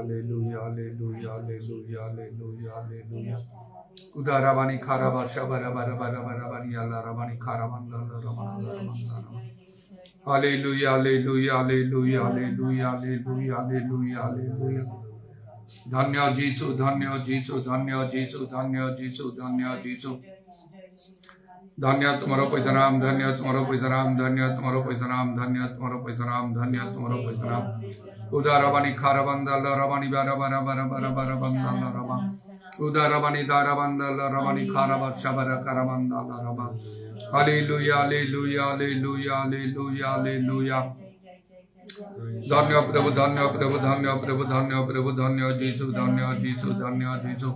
Hallelujah, hallelujah, hallelujah, hallelujah, hallelujah. Udarabani Karaba Shabara Barabarabani Allah Rabani Karaman Ramana. Hallelujah, hallelujah, hallelujah, hallelujah, hallelujah, hallelujah, hallelujah. Dhanya Jisu, Dhanya Jisu, Dhanya Jisu, Dhanya Jisu, Dhanya Jisu. Dhanya Tumaro Paitharam, Dhanya Tumaro Paitharam, Dhanya Tumaro Paitharam, Dhanya Tumaro Paitharam, Dhanya Tumaro Paitharam. Udarabani Karabandala Rabani Barabara Rabba. Udarabani Darabandala Rabani Karaba Shabara Karabandala Rabba. Hallelujah, hallelujah, hallelujah, hallelujah, hallelujah. Dhanya Prabhu, Dhanya Prabhu, Dhanya Prabhu, Dhanya Prabhu, Dhanya Jisu, Dhanya Jisu, Dhanya Jisu.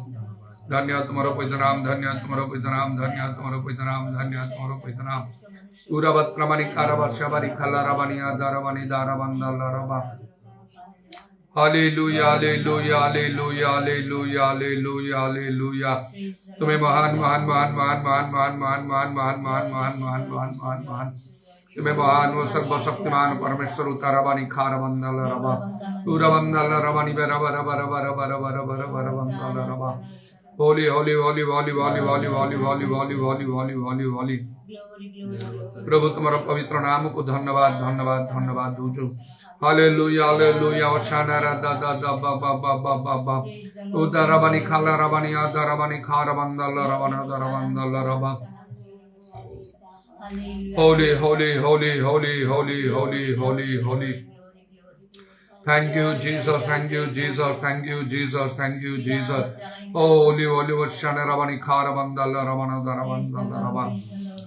Dhanya Tumaro Paitharam, Dhanya Tumaro Paitharam, Dhanya Tumaro Paitharam, Dhanya Tumaro Paitharam. Urabatramani Karaba Shabari Kalarabani Adarabani Darabandala Rabba. Hallelujah, hallelujah, hallelujah, hallelujah, hallelujah, hallelujah. तुम्हें महान महान महान महान महान महान महान महान महान महान महान महान महान महान तुम्हें महान व सर्वशक्तिमान परमेश्वर उतारवानी खार बंदल रबा पूरा बंदल रबानी बेरा बरा बरा बरा बरा बरा बरा बरा बंदल रबा होली होली होली होली होली होली होली होली होली होली होली होली होली प्रभु तुम्हारा पवित्र नाम को धन्यवाद धन्यवाद धन्यवाद दूजो Hallelujah, hallelujah. Oshana da da da ba ba ba ba ba ba. Udarabani khala rabani adarabani khara bandala rabana darabandala raba. Holy, holy, holy, holy, holy, holy, holy, holy. Thank you, Jesus. Thank you, Jesus. Thank you, Jesus. Thank you, Jesus. Holy, holy, Oshana rabani khara bandala rabana darabandala raba.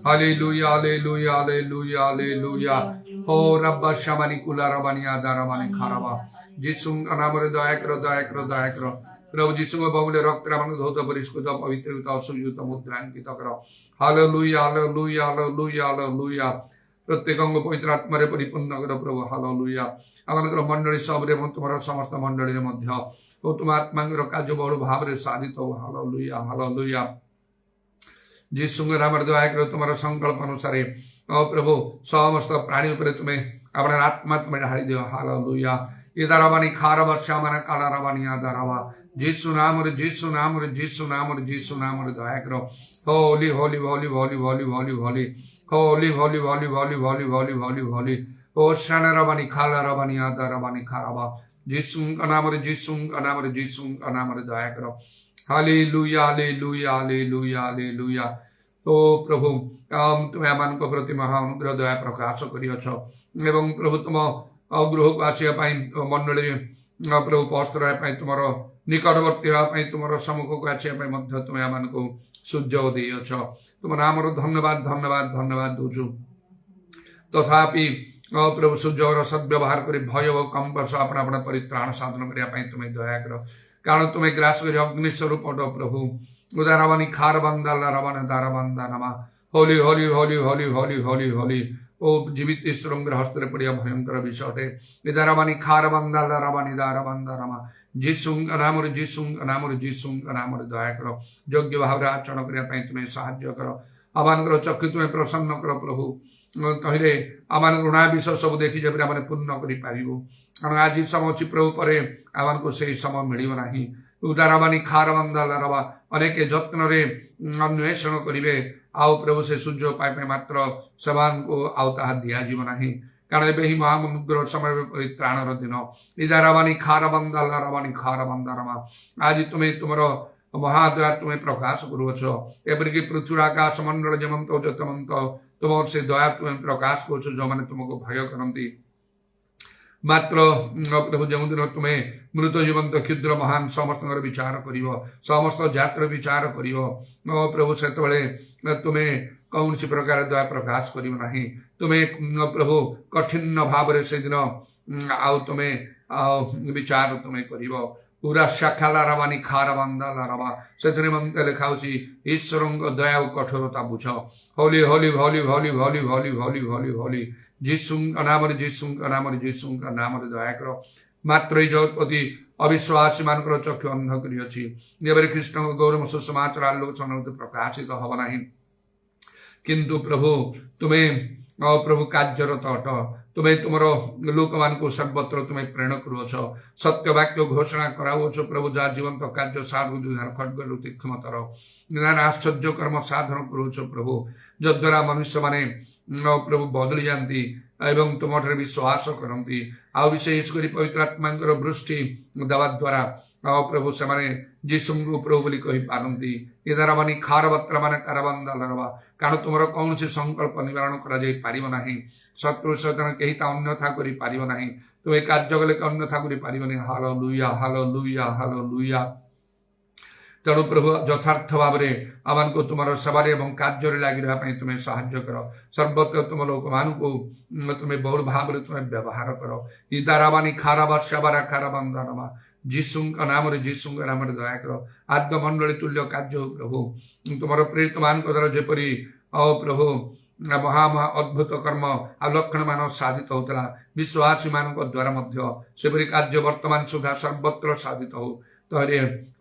Hallelujah, hallelujah, hallelujah, hallelujah. Oh, Rabba Shamani Kula Rabani Adarabani Karaba. Jisung Anamare Daekro, Daekro, Daekro. Prabhu Jisung Babule Rock Raman Dhota Parishkuta Pavitrita Suyuta Mudran Kitakra. Hallelujah, hallelujah, hallelujah, hallelujah. Pratyekanga Poitratmare Paripunnagra Prabhu, hallelujah. Amanakra Mandali Sabre Montumara Samasta Mandali Madhya. Utumatmangra Kajabolu Bhavre Sadito, hallelujah, hallelujah. जिसुंग Ramar Dayakar तुम्हारा संकल्प अनुसारे प्रभु समस्त प्राणी पर तुम्हें अपना आत्मा तुम्हें ढाली दियो हालेलुया इदाराबानी खारा वर्षा मना काला राबानी आदाराबा जिसु नाम रे जिसु नाम रे जिसु नाम रे जिसु नाम रे दयाकर होली होली होली होली होली होली होली होली होली होली होली होली होली होली होली ओ शन राबानी खाला राबानी आदाराबानी खाराबा जिसु नाम रे जिसु नाम रे जिसु नाम रे Dayakar hallelujah hallelujah hallelujah hallelujah तो प्रभु तुम्हें आम प्रति महानुग्रह दया प्रकाश करियछ एवं प्रभु तुम गृह को आसिया मंडली प्रभु पस्त्र तुम निकटवर्ती होगा तुम सम्मुख को आसिया तुम्हें आम को सुजोग देयछ तुम नाम धन्यवाद धन्यवाद धन्यवाद दूचु तथापि प्रभु सुजोगर सद्व्यवहार कर भय और कंपस अपना अपना परित्राण साधन करने तुम्हें दया कर कारण तुम्हें ग्रास कर अग्निस्वरूप प्रभु उदाराबानी खार बंदाल रवाना दाराबंदा नमा होली होली होली होली होली होली होली ओ जीवित ईश्वर हस्ते पड़िया भयंकर विषय इदाराबानी खार बंदाल रवानी दाराबंदा नमा जिसुंग नाम जिसुंग नाम जिसुंग नाम दया कर योग्य भाव आचरण करने तुम्हें साहाय्य कर आम चक्षु तुम्हें प्रसन्न कर प्रभु कहिले आम ऋणा विषय सब देखी जब आम पूर्ण कर आज समय अच्छी प्रभु पर आम को सही समय मिलना उदाराबानी खार बंदाल रवा अनेक जत्न अन्वेषण करेंगे आउ प्रभु से सूर्य पाइप मात्र सेवान को आउ ता दिज्व ना कारण एवं ही महामुग्र समय परित्राणर दिन इदाराबानी खार बंदाल रवानी खार बंदा रमा आज तुम्हें तुम महादया तुम्हें प्रकाश करुच एपरिक पृथ्वी आकाश मंडल जमंत जतमंत तुम से दया तुम्हें प्रकाश कर जो मैंने तुमको भय करती मात्र प्रभु जो दिन तुम्हें मृत जीवंत क्षुद्र महान समस्त विचार कर समस्त जातर विचार कर प्रभु से तुम्हें कौन सी प्रकार दया प्रकाश करना तुम्हें प्रभु कठिन भाव से दिन आउ तुम्हें विचार तुम्हें कर पूरा शाखा रावानी खार बंदा लारावा से लिखा ईश्वर दया और कठोरता बुझ होली होली होली होली होली होली होली होली होली जिसुंग नाम जिसुंग नाम जिसुंग नाम दया कर मात्र जगतपति अविश्वासी मान चक्षु अंध कर कृष्ण गौरव सुसमाचार आलोचन प्रकाशित हम ना किंतु प्रभु तुम्हें प्रभु कार्यरत अट ତୁମେ ତୁମର ଲୋକମାନଙ୍କୁ ସର୍ବତ୍ର ତୁମେ ପ୍ରେରଣ କରୁଅଛ, ସତ୍ୟ ବାକ୍ୟ ଘୋଷଣା କରାଉଅଛ ପ୍ରଭୁ। ଯାହା ଜୀବନ୍ତ କାର୍ଯ୍ୟ ସାଧୁଧାର ଖଡ୍ଗରୁ ତୀକ୍ଷ୍ଣତର ଆଶ୍ଚର୍ଯ୍ୟ କର୍ମ ସାଧନ କରୁଅଛ ପ୍ରଭୁ, ଯଦ୍ୱାରା ମନୁଷ୍ୟମାନେ ପ୍ରଭୁ ବଦଳି ଯାଆନ୍ତି ଏବଂ ତୁମଠାରେ ବିଶ୍ୱାସ କରନ୍ତି। ଆଉ ବିଶେଷ କରି ପବିତ୍ର ଆତ୍ମାଙ୍କର ବୃଷ୍ଟି ଦେବା ଦ୍ୱାରା ପ୍ରଭୁ ସେମାନେ ଯୀଶୁଙ୍କୁ ପ୍ରଭୁ ବୋଲି କହିପାରନ୍ତି। ଏ ଦ୍ୱାରା ମାନେ ଖାରବତ୍ର ମାନେ କାରବନ୍ଦାଲ ହେବା, କାରଣ ତୁମର କୌଣସି ସଂକଳ୍ପ ନିବାରଣ କରାଯାଇ ପାରିବ ନାହିଁ। ଶତ୍ରୁ ସୈତାନ କେହି ତା ଅନ୍ୟଥା କରିପାରିବ ନାହିଁ। ତୁମେ କାର୍ଯ୍ୟ କଲେ ଅନ୍ୟଥା କରିପାରିବନି। Hallelujah, hallelujah, hallelujah. ତେଣୁ ପ୍ରଭୁ ଯଥାର୍ଥ ଭାବରେ ଆମମାନଙ୍କୁ ତୁମର ସେବାରେ ଏବଂ କାର୍ଯ୍ୟରେ ଲାଗି ରହିବା ପାଇଁ ତୁମେ ସାହାଯ୍ୟ କର। ସର୍ବତ୍ର ତୁମ ଲୋକମାନଙ୍କୁ ତୁମେ ବହୁଳ ଭାବରେ ତୁମେ ବ୍ୟବହାର କର। ଇଦାରାବାନି ଖାରାବା ସେବାରା ଖାରାବାନ୍ଦାନମା, ଯୀଶୁଙ୍କ ନାମରେ ଦୟା କର। ଆଦ୍ୟ ମଣ୍ଡଳୀ ତୁଲ୍ୟ କାର୍ଯ୍ୟ ପ୍ରଭୁ, ତୁମର ପ୍ରେରିତ ମାନଙ୍କ ଦ୍ୱାରା ଯେପରି ପ୍ରଭୁ ମହା ଅଦ୍ଭୁତ କର୍ମ ଆଉ ଲକ୍ଷଣ ମାନ ସାଧିତ ହଉଥିଲା, ବିଶ୍ୱାସୀ ମାନଙ୍କ ଦ୍ୱାରା ମଧ୍ୟ ସେପରି କାର୍ଯ୍ୟ ବର୍ତ୍ତମାନ ସୁଦ୍ଧା ସର୍ବତ୍ର ସାଧିତ ହଉ। ତହରେ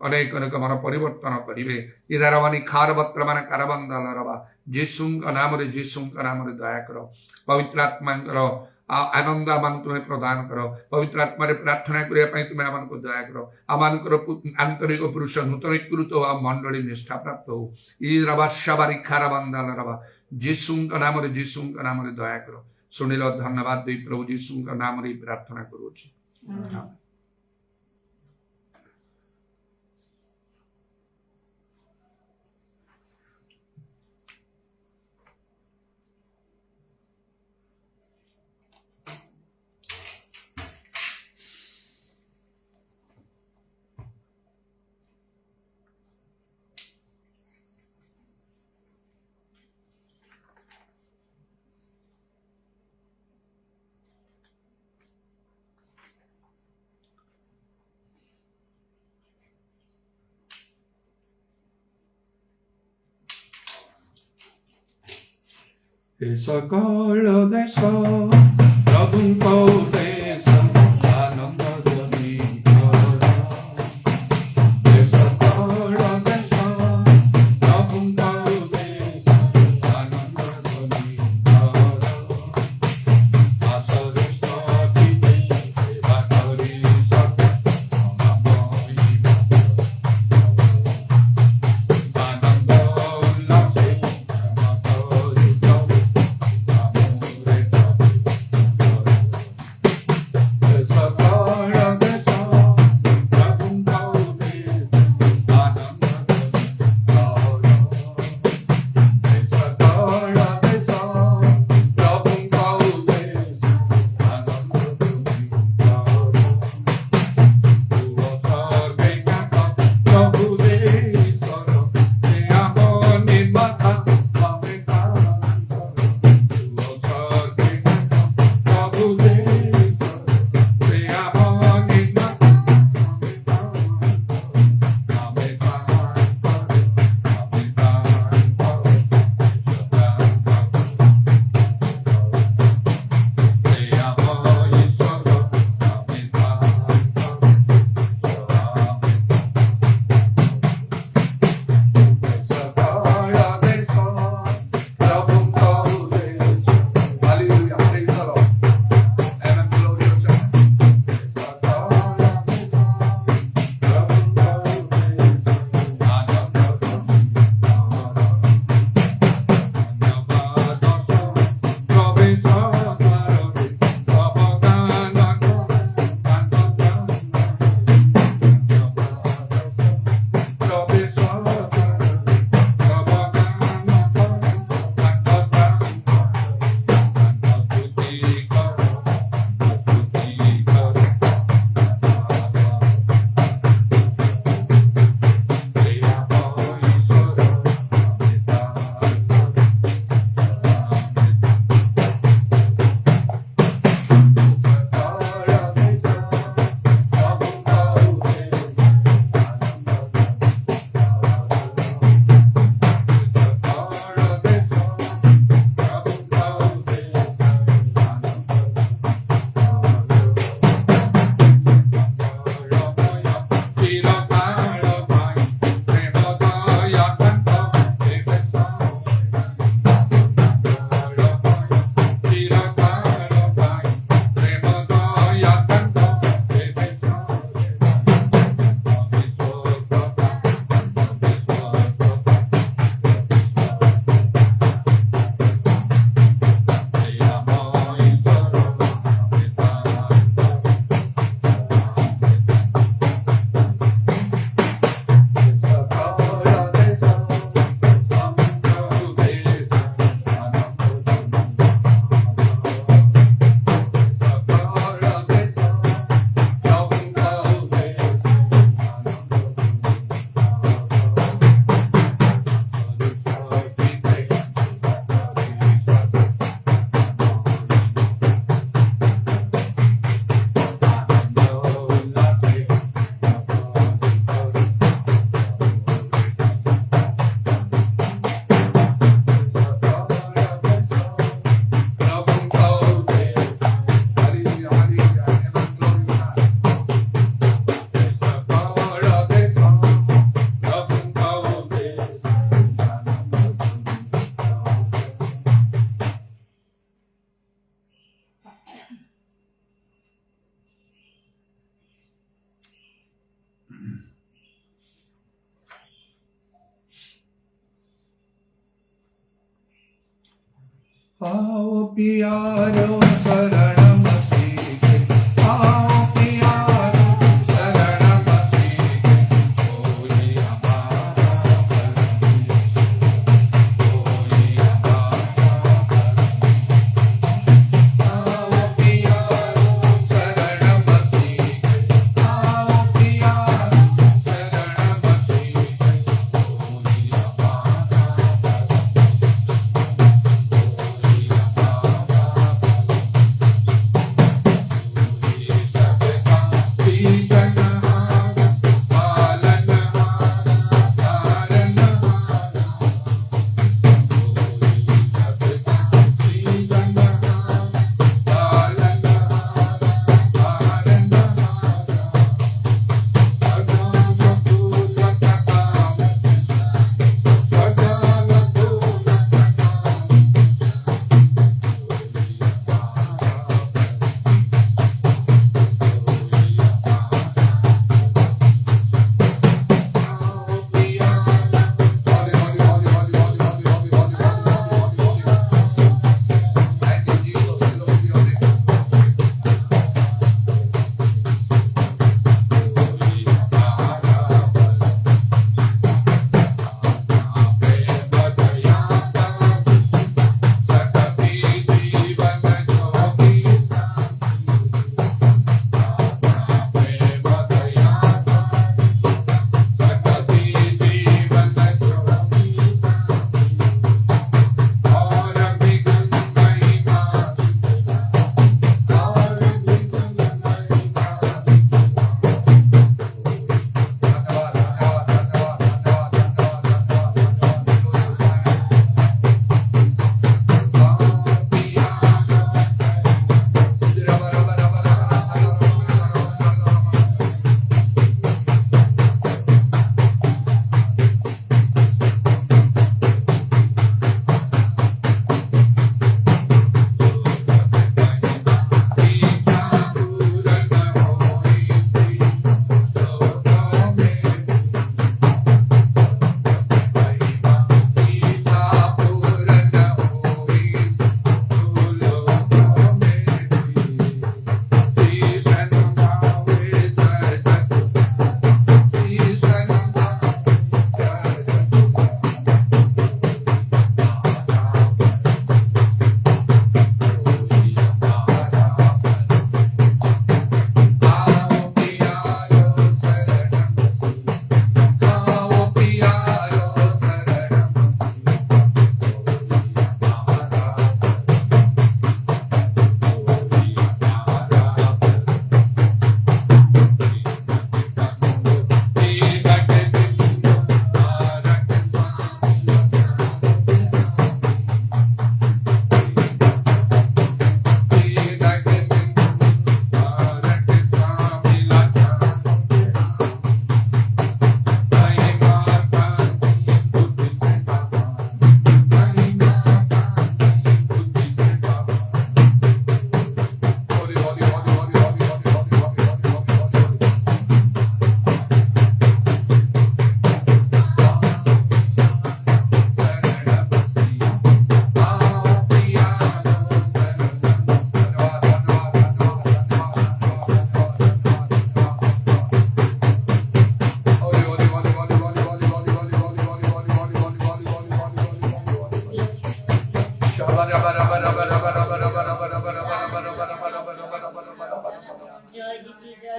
ଅନେକ ଅନେକ ମନ ପରିବର୍ତ୍ତନ କରିବେ। ଇଦାର ମାନେ ଖାରବତ୍ର ମାନେ କାରବନ୍ଦାଲ ରବା, ଯୀଶୁଙ୍କ ନାମରେ ଦୟା କର। ପବିତ୍ର ଆତ୍ମାଙ୍କର ଆନନ୍ଦ ଆମମାନଙ୍କୁ ତୁମେ ପ୍ରଦାନ କର। ପବିତ୍ର ଆତ୍ମାରେ ପ୍ରାର୍ଥନା କରିବା ପାଇଁ ତୁମେ ଆମମାନଙ୍କୁ ଦୟା କର। ଆମମାନଙ୍କର ଆନ୍ତରିକ ପୁରୁଷ ନୂତନୀକୃତ ଆଉ ମଣ୍ଡଳୀ ନିଷ୍ଠା ପ୍ରାପ୍ତ ହଉ। ଇ ରବା ସବାରି ଖାରବନ୍ଦାଲ ରବା, ଯୀଶୁଙ୍କ ନାମରେ ଦୟା କର। ଶୁଣିଲ, ଧନ୍ୟବାଦ ଦେଇ ପ୍ରଭୁ ଯୀଶୁଙ୍କ ନାମରେ ପ୍ରାର୍ଥନା କରୁଅଛି। ଏ ସକଳ ଦେଶ ପ୍ରଭୁଙ୍କ ଦେଶ, ଆନନ୍ଦ ଧ୍ୱନି କର। ଏ ସକଳ ଦେଶ ପ୍ରଭୁଙ୍କ ଦେଶ, ଆନନ୍ଦ ଧ୍ୱନି କର। ଆଶରେ ସ୍ଥିତି ସେବା କରି आओ प्यारो शरणम सीखे, आओ प्यारो शरणम सीखे, कोई हमारा कोई हमारा। आओ प्यारो शरणम सीखे, आओ प्यारो शरणम सीखे, कोई हमारा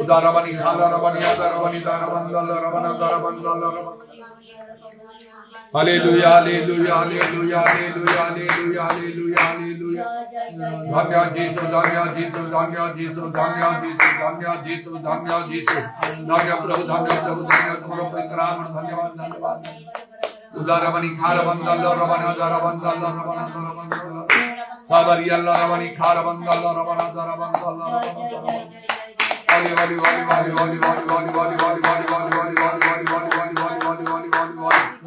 Udaravani Haravani Adaravani Daravandala Ravana Daravandala. Hallelujah, hallelujah, hallelujah, hallelujah, hallelujah, hallelujah, hallelujah. Dhanya Jesus, Dhanya Jesus, Dhanya Jesus, Dhanya Jesus, Dhanya Jesus, Dhanya Jesus. Dhanya Prabhu, Dhanya Prabhu, Dhanya Prabhu, Prabhu, Dhanyavad, Dhanyavad. Udaravani Haravandala Ravana Daravandala Ravana Daravandala. Savariyalla Ravani Haravandala Ravana Daravandala Ravana. Holy, holy, holy, holy, holy, holy, holy, holy, holy, holy, holy, holy, holy, holy, holy, holy, holy, holy, holy, holy.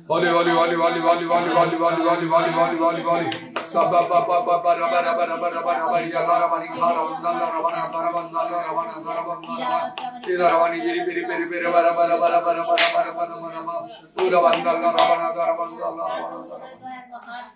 Holy, holy, holy, holy, holy, holy, holy, holy, holy, holy, holy, holy, holy. Sabba ba ba ba ba ra ba ra ba ra ba ra ba ra ba yalla Ravani Haravandala Ravana Daravandala Ravana Daravandala. Ida Ravani Jiri Piri Piri Piri ba ra ba ra ba ra ba ra ba ra ba ra ba ra ba ra ba. Ura Vandala Ravana Daravandala Ravana Daravandala.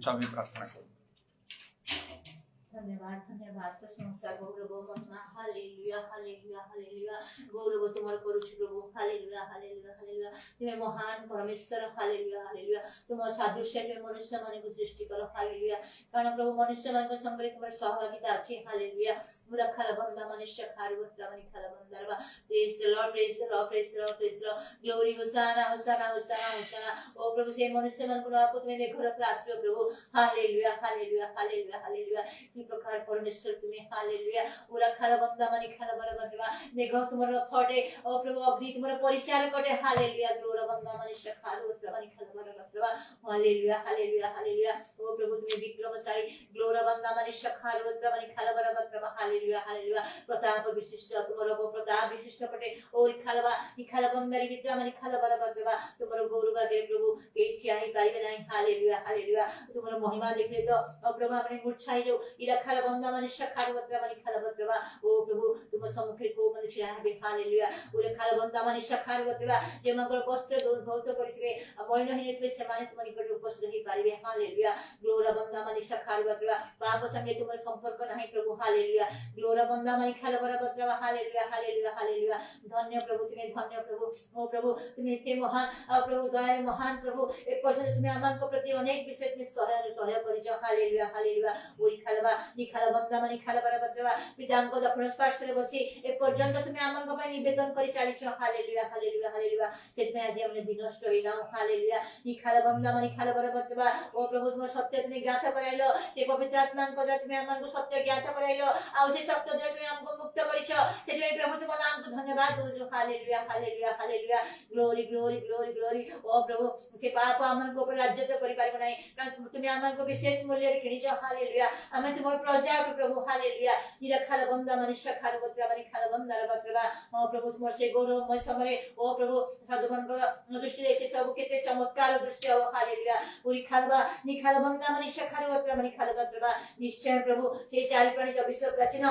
দিচ্ছ আমি প্রার্থনা করি। धन्यवाद धन्यवाद प्रशंसा गौरव महिमा hallelujah hallelujah hallelujah गौरव तुम्हारे करूछु प्रभु hallelujah hallelujah hallelujah तुम्हें महान परमेश्वर हालेलुया हालेलुया तुम सादृश्य में मनुष्य मन को सृष्टि करो हालेलुया कारण प्रभु मनुष्य मन को संग तुम्हारे सहभागिता अछि हालेलुया मुरा खाला बंदा मनुष्य खारवत्रा मन खाला बंदा praise the lord praise the lord praise the lord praise the lord glory hosanna hosanna hosanna hosanna ओ प्रभु से मनुष्य मन को आपको तुम्हें घर पर आश्रय प्रभु हालेलुया हालेलुया हालेलुया हालेलुया की प्रकार परमेश्वर तुम्हें हालेलुया उरा खाला बंदा मानी खाला बरबरवा देखो तुम्हारा फटे ओ प्रभु अग्नि तुम्हारा परिचार कटे हालेलुया ग्लोरा बंदा मानी शखार उतरा मानी खाला बरबरवा हालेलुया हालेलुया हालेलुया ओ प्रभु तुम्हें विक्रमशाली ग्लोरा बंदा मानी शखार उतरा मानी खाला बरबरवा हालेलुया हालेलुया प्रताप विशिष्ट तुम्हारा प्रताप विशिष्ट पटे और खाला बंदारी विक्रमा मानी खाला बरबरवा तुम्हारा गौरव के प्रभु के चाहे पाइबे नहीं हालेलुया हालेलुया तुम्हारा महिमा देखले तो ओ प्रभु अपने मूर्छाई जो इरा खाला बंदा मनुष्य खारवत्रा मानी खाला बरबरवा ओ प्रभु तुम सम्मुखे को मनुष्य है हालेलुया उरे खाला बंदा मनुष्य खारवत्रा जे मगर वस्त्र धौत करिथिबे मलिन हिनेथिबे से माने तुम निकट उपस्थित ही पारिबे हालेलुया ग्लोरा बंदा मनुष्य खारवत्रा पाप संगे तुम संपर्क नहीं प्रभु हालेलुया ग्लोरा बंदा मानी खाला बरबरवा हालेलुया हालेलुया हालेलुया धन्य प्रभु तुम्हें धन्य प्रभु ओ प्रभु तुम्हें इतने महान प्रभु दया महान प्रभु एक पर्यंत तुम्हें आमान को प्रति अनेक विषय में सहाय करिছো हालेलुया हालेलुया ओई खालबा निखाला बंदा मानी खाला बरबरवा पितांको दक्षिण स्पर्शरे बसी ए पर्यंत तुम्हें आमान को पई निवेदन करि चालिছো हालेलुया हालेलुया हालेलुया सेतमे आज हमने विनष्ट होइला हालेलुया निखाला बंदा मानी खाला बरबरवा ओ प्रभु तुम सत्य तुम्हें ज्ञात कराइलो से पवित्र आत्मा को तुम्हें आमान को सत्य ज्ञात कराइलो आ से सत्य द्वारा तुम्हें हमको मुक्त करिছো सेतमे प्रभु तुम नाम को धन्यवाद दो hallelujah hallelujah hallelujah glory glory glory glory ओ प्रभु से पाप आमान को ऊपर राज्य तो करि पारिबो नाही कारण तुम्हें आमान को विशेष मूल्य रे किनिছো हालेलुया आमे तुम प्रजा प्रभु हालेलुया निरा खाला बंदा मनुष्य खारवत्रा मानी खाला बंदा बरबरवा ओ प्रभु तुम से गौरवमय समय ओ प्रभु साधुमान को दृष्टि रे से सब केते चमत्कार दृश्य हो हालेलुया उरी खालबा नि खाला बंदा मनुष्य खारवत्रा मानी खाला बरबरवा निश्चय प्रभु से चारि प्राणी विश्व प्राचीन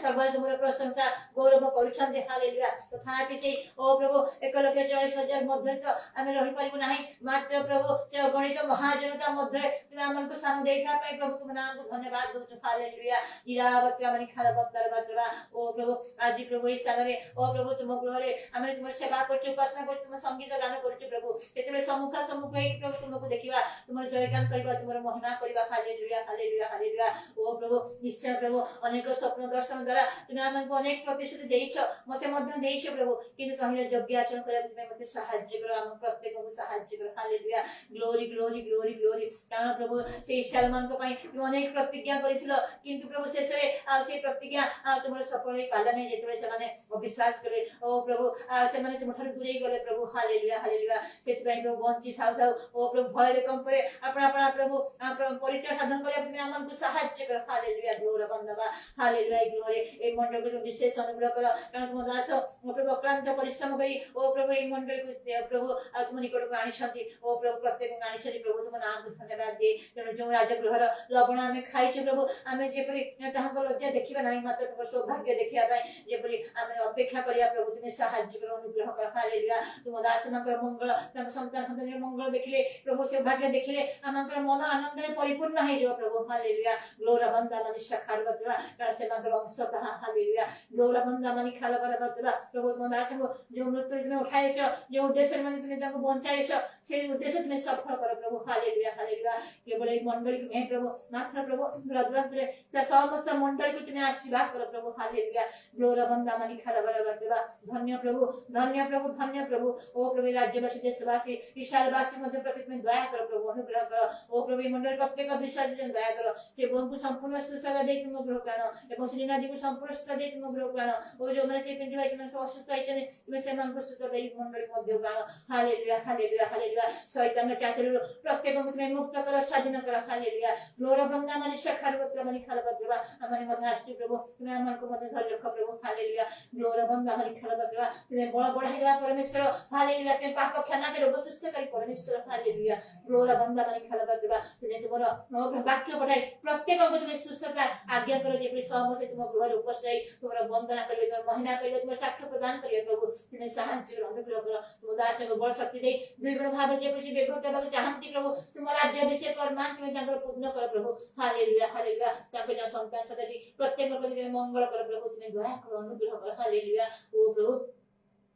सर्व तुमरा प्रशंसा गौरव करूछन्ते हालेलुया तथापि से ओ प्रभु 1,40,000 मध्य तो आमे रहि परिबो नाही मात्र प्रभु से गणित महाजनता मध्य तुम आमन को सामने देखा पाई प्रभु तुम नाम को धन्यवाद दो हालेलुया इरावत्रा मानी खाला बरबरवा ओ प्रभु आज प्रभु इस स्थान रे ओ प्रभु तुम गृह रे आमे तुम सेवा करछु उपासना करछु तुम संगीत गान करछु प्रभु सेतबे सम्मुख एक प्रभु तुमको देखिबा तुम जयगान करबा तुमर महिमा करबा हालेलुया हालेलुया हालेलुया ओ प्रभु निश्चय प्रभु अनेक स्वप्न दर्शन द्वारा तुम आमन को अनेक प्रतिश्रुति देइछ मते मध्य देइछ प्रभु किंतु कहिला योग्य आचरण करे तुम मते सहाय्य करो हम प्रत्येक को सहाय्य करो hallelujah glory glory glory glory कारण प्रभु से सलमान को पई तुम अनेक प्रतिज्ञा करिथिलो किंतु प्रभु शेषरे आ से प्रतिज्ञा तुमर सफल होई पाला नै जेतबे से माने अविश्वास करे ओ प्रभु से माने तुम ठार दूरे गले प्रभु हालेलुया हालेलुया सेतबे प्रभु बंची थाउ थाउ ओ प्रभु भय रे कम करे अपना अपना प्रभु परित्याग साधन करे तुम आमन को सहाय्य कर हालेलुया ग्लोरी बंदवा हालेलुया ग्लोरी ए मंडल को विशेष अनुग्रह कर कारण तुम दास ओ प्रभु अक्लांत परिश्रम करी ओ प्रभु ए मंडल को प्रभु तुम निकट को आनी छथि ओ प्रभु प्रत्येक आनी छथि प्रभु तुम नाम को धन्यवाद दे तेणु जो राजगृहर लवण आमे खाइछु प्रभु आमे जेपरि ताहाको लज्जा देखिबा नाही मात्र तुम सौभाग्य देखिया पाई जेपरि आमे अपेक्षा करिया प्रभु तुम सहाय्य कर अनुग्रह कर हालेलुया तुम दास नकर मंगल तम संतान संतान मंगल देखिले प्रभु सौभाग्य देखिले आमकर मन आनंद रे परिपूर्ण हे जो प्रभु हालेलुया ग्लोरा बंदा मनुष्य खारवत्रा कारण से मकर अंश कहा हालेलुया ग्लोरा बंदा मनि खाला बरबरवा प्रभु तुम दास को जो मृत्यु तुम उठाइछ जो उद्देश्य मन तुम ताको बंचाइछ से उद्देश्य तुम सफल कर प्रभु हालेलुया हालेलुया केवल एक मंडली में प्रभु मात्र प्रभु रद्वंत रे समस्त मंडली को तुम आशीर्वाद कर प्रभु हालेलुया ग्लोरा बंदा मनि खाला बरबरवा धन्य प्रभु धन्य प्रभु धन्य प्रभु ओ प्रभु राज्यवासी देशवासी विशालवासी मध्य प्रति में दया कर प्रभु अनुग्रह कर ओ प्रभु मंडल प्रत्येक विश्वासी जन दया कर से बहु संपूर्ण सुस्थ दे तुम ग्रह प्राण एवं श्रीनाथ जी को संपूर्ण सुस्थ दे तुम ग्रह प्राण ओ जो माने से पिंडी भाई से असुस्थ आइछन तुम से मान को सुस्थ दे मंडली मध्य प्राण हालेलुया हालेलुया हालेलुया शैतान चातुर प्रत्येक को तुम मुक्त कर स्वाधीन कर हालेलुया ग्लोरा बंदा मनुष्य खारवत्रा मनि खालबरबरवा हमने मध्य आश्री प्रभु तुम आमन को मध्य धर रख प्रभु हालेलुया ग्लोरा बंदा मनि खालबरबरवा तुम बड़ बड़ हेबा परमेश्वर हालेलुया तुम पाप क्षमा कर रोग सुस्थ कर परमेश्वर हालेलुया ग्लोरा बंदा माने खलबा देबा तुने तुमरो वाक्य पठाई प्रत्येक को तुम सुस्थता आज्ञा करो जे समस्त तुम गृह उपस्थित तुमरो वंदना करबे तुम महिमा करबे तुम साक्ष्य प्रदान करबे प्रभु तुम साहाय्य अनुग्रह करो तुम दास को बल शक्ति दे दुई गुण भाव जे प्रभु बेभूत हेबाक चाहंती प्रभु तुम राज्य अभिषेक कर मान तुम तांकर पूर्ण कर प्रभु हालेलुया हालेलुया तांको जा संतान सदाटी प्रत्येक को तुम मंगल कर प्रभु तुम दया कर अनुग्रह कर हालेलुया ओ प्रभु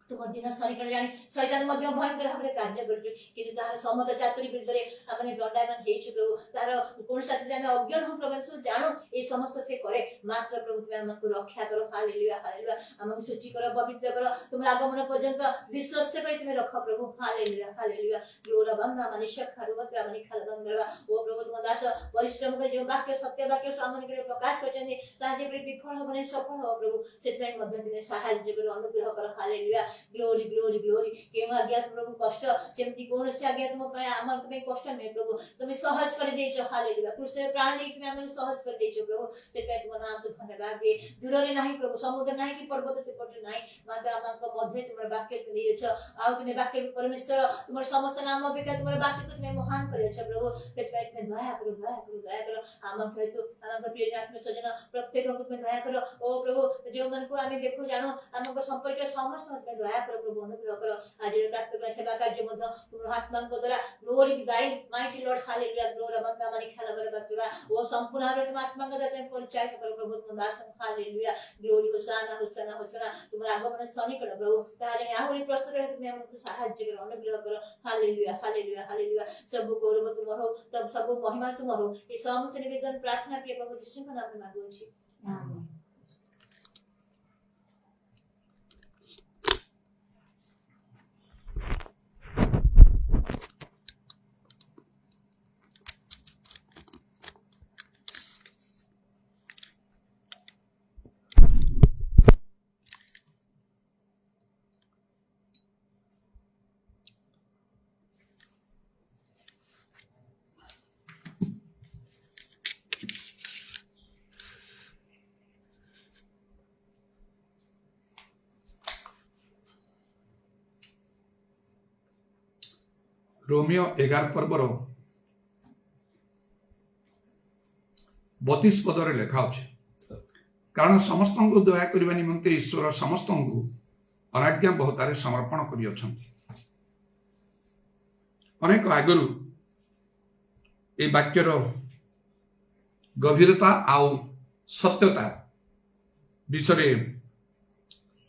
तुम दिन सनिकट जानी शैतान मध्य भयंकर भाବରେ କାର୍ଯ୍ୟ କରୁଛୁ କିନ୍ତୁ ତାହାର ସମସ୍ତ ଚାତୁରୀ ବିରୁଦ୍ଧରେ ଆମେ ଦଣ୍ଡାୟମାନ ହେଇଛୁ ପ୍ରଭୁ ତାହାର କୌଣସି ସାଥି ଆମେ ଅଜ୍ଞାନ ହଉ ପ୍ରଭୁ ସବୁ ଜାଣୁ এই সমস্ত সে করে মাত্র প্রভু তুমি আমাকে রক্ষা করো হালেলুয়া হালেলুয়া আমাকে সূচি করো পবিত্র করো তোমার আগমন পর্যন্ত বিশ্বস্ত করে তুমি রক্ষো প্রভু হালেলুয়া হালেলুয়া গ্লোরা বন্দনা মনুষ্য খারুবত্রা মানে খালবন্দরবা ও প্রভু তোমার দাস পরিশ্রম করে যে বাক্য সত্য বাক্য সামনে করে প্রকাশ করছেন তাହା যেপରି ବିଫଳ ହବ ନାହିଁ ସଫଳ ହବ ପ୍ରଭୁ ସେଥିପାଇଁ ମଧ୍ୟ তুমি ସାହାଯ୍ୟ କର ଅନୁଗ୍ରହ କର ହାଲେଲୁୟା ग्लोरी ग्लोरी ग्लोरी केउ आज्ञा प्रभु कष्ट सेमती कोनसी आज्ञा तुम पाए आमर तुम्हें कष्ट नहीं प्रभु तुम्हें सहज कर देइछो हालेलुया क्रूस रे प्राण देइ तुम्हें हमन सहज कर देइछो प्रभु सेटा तुम नाम तो धन्यवाद दे दूर रे नाही प्रभु समुद्र नाही कि पर्वत से पट नाही मात्र आपन मध्य तुम वाक्य दिएछो आ तुम्हें वाक्य परमेश्वर तुम समस्त नाम अपेक्षा तुम वाक्य को तुम्हें महान करेछो प्रभु सेटा तुम्हें दया करो आम हेतु आम प्रिय आत्मा सजन प्रत्येक को तुम्हें दया करो ओ प्रभु जो मन को आमे देखो जानो हमको संपर्क समस्त तुम्हें दया प्रभु अनुग्रह करो आज प्रार्थना सेवा कार्य मध्य तुम आत्मा को द्वारा ग्लोरी दाई माइटी लॉर्ड हालेलुया ग्लोरा बंदा मानी खाला बर बतवा वो संपूर्ण भाव तुम आत्मा को द्वारा परिचय करो प्रभु तुम दास हालेलुया ग्लोरी होसाना होसाना होसाना तुम आगमन सनिकट प्रभु तारे आहुरी प्रस्तुत रहे तुम हमको सहाय्य करो अनुग्रह करो हालेलुया हालेलुया हालेलुया सब गौरव तुम हो तब सब महिमा तुम हो ये समस्त निवेदन प्रार्थना प्रिय प्रभु यीशु के नाम में मांगू छी आमीन। रोमियो 11 पर्वर 32 पदरे लेखा अछि कारण समस्त को दया करबा निमंते ईश्वर समस्त को अनाज्ञा बहुतारे समर्पण करि अछंती अनेक आगरु ए वाक्यर गभीरता आउ सत्यता विषय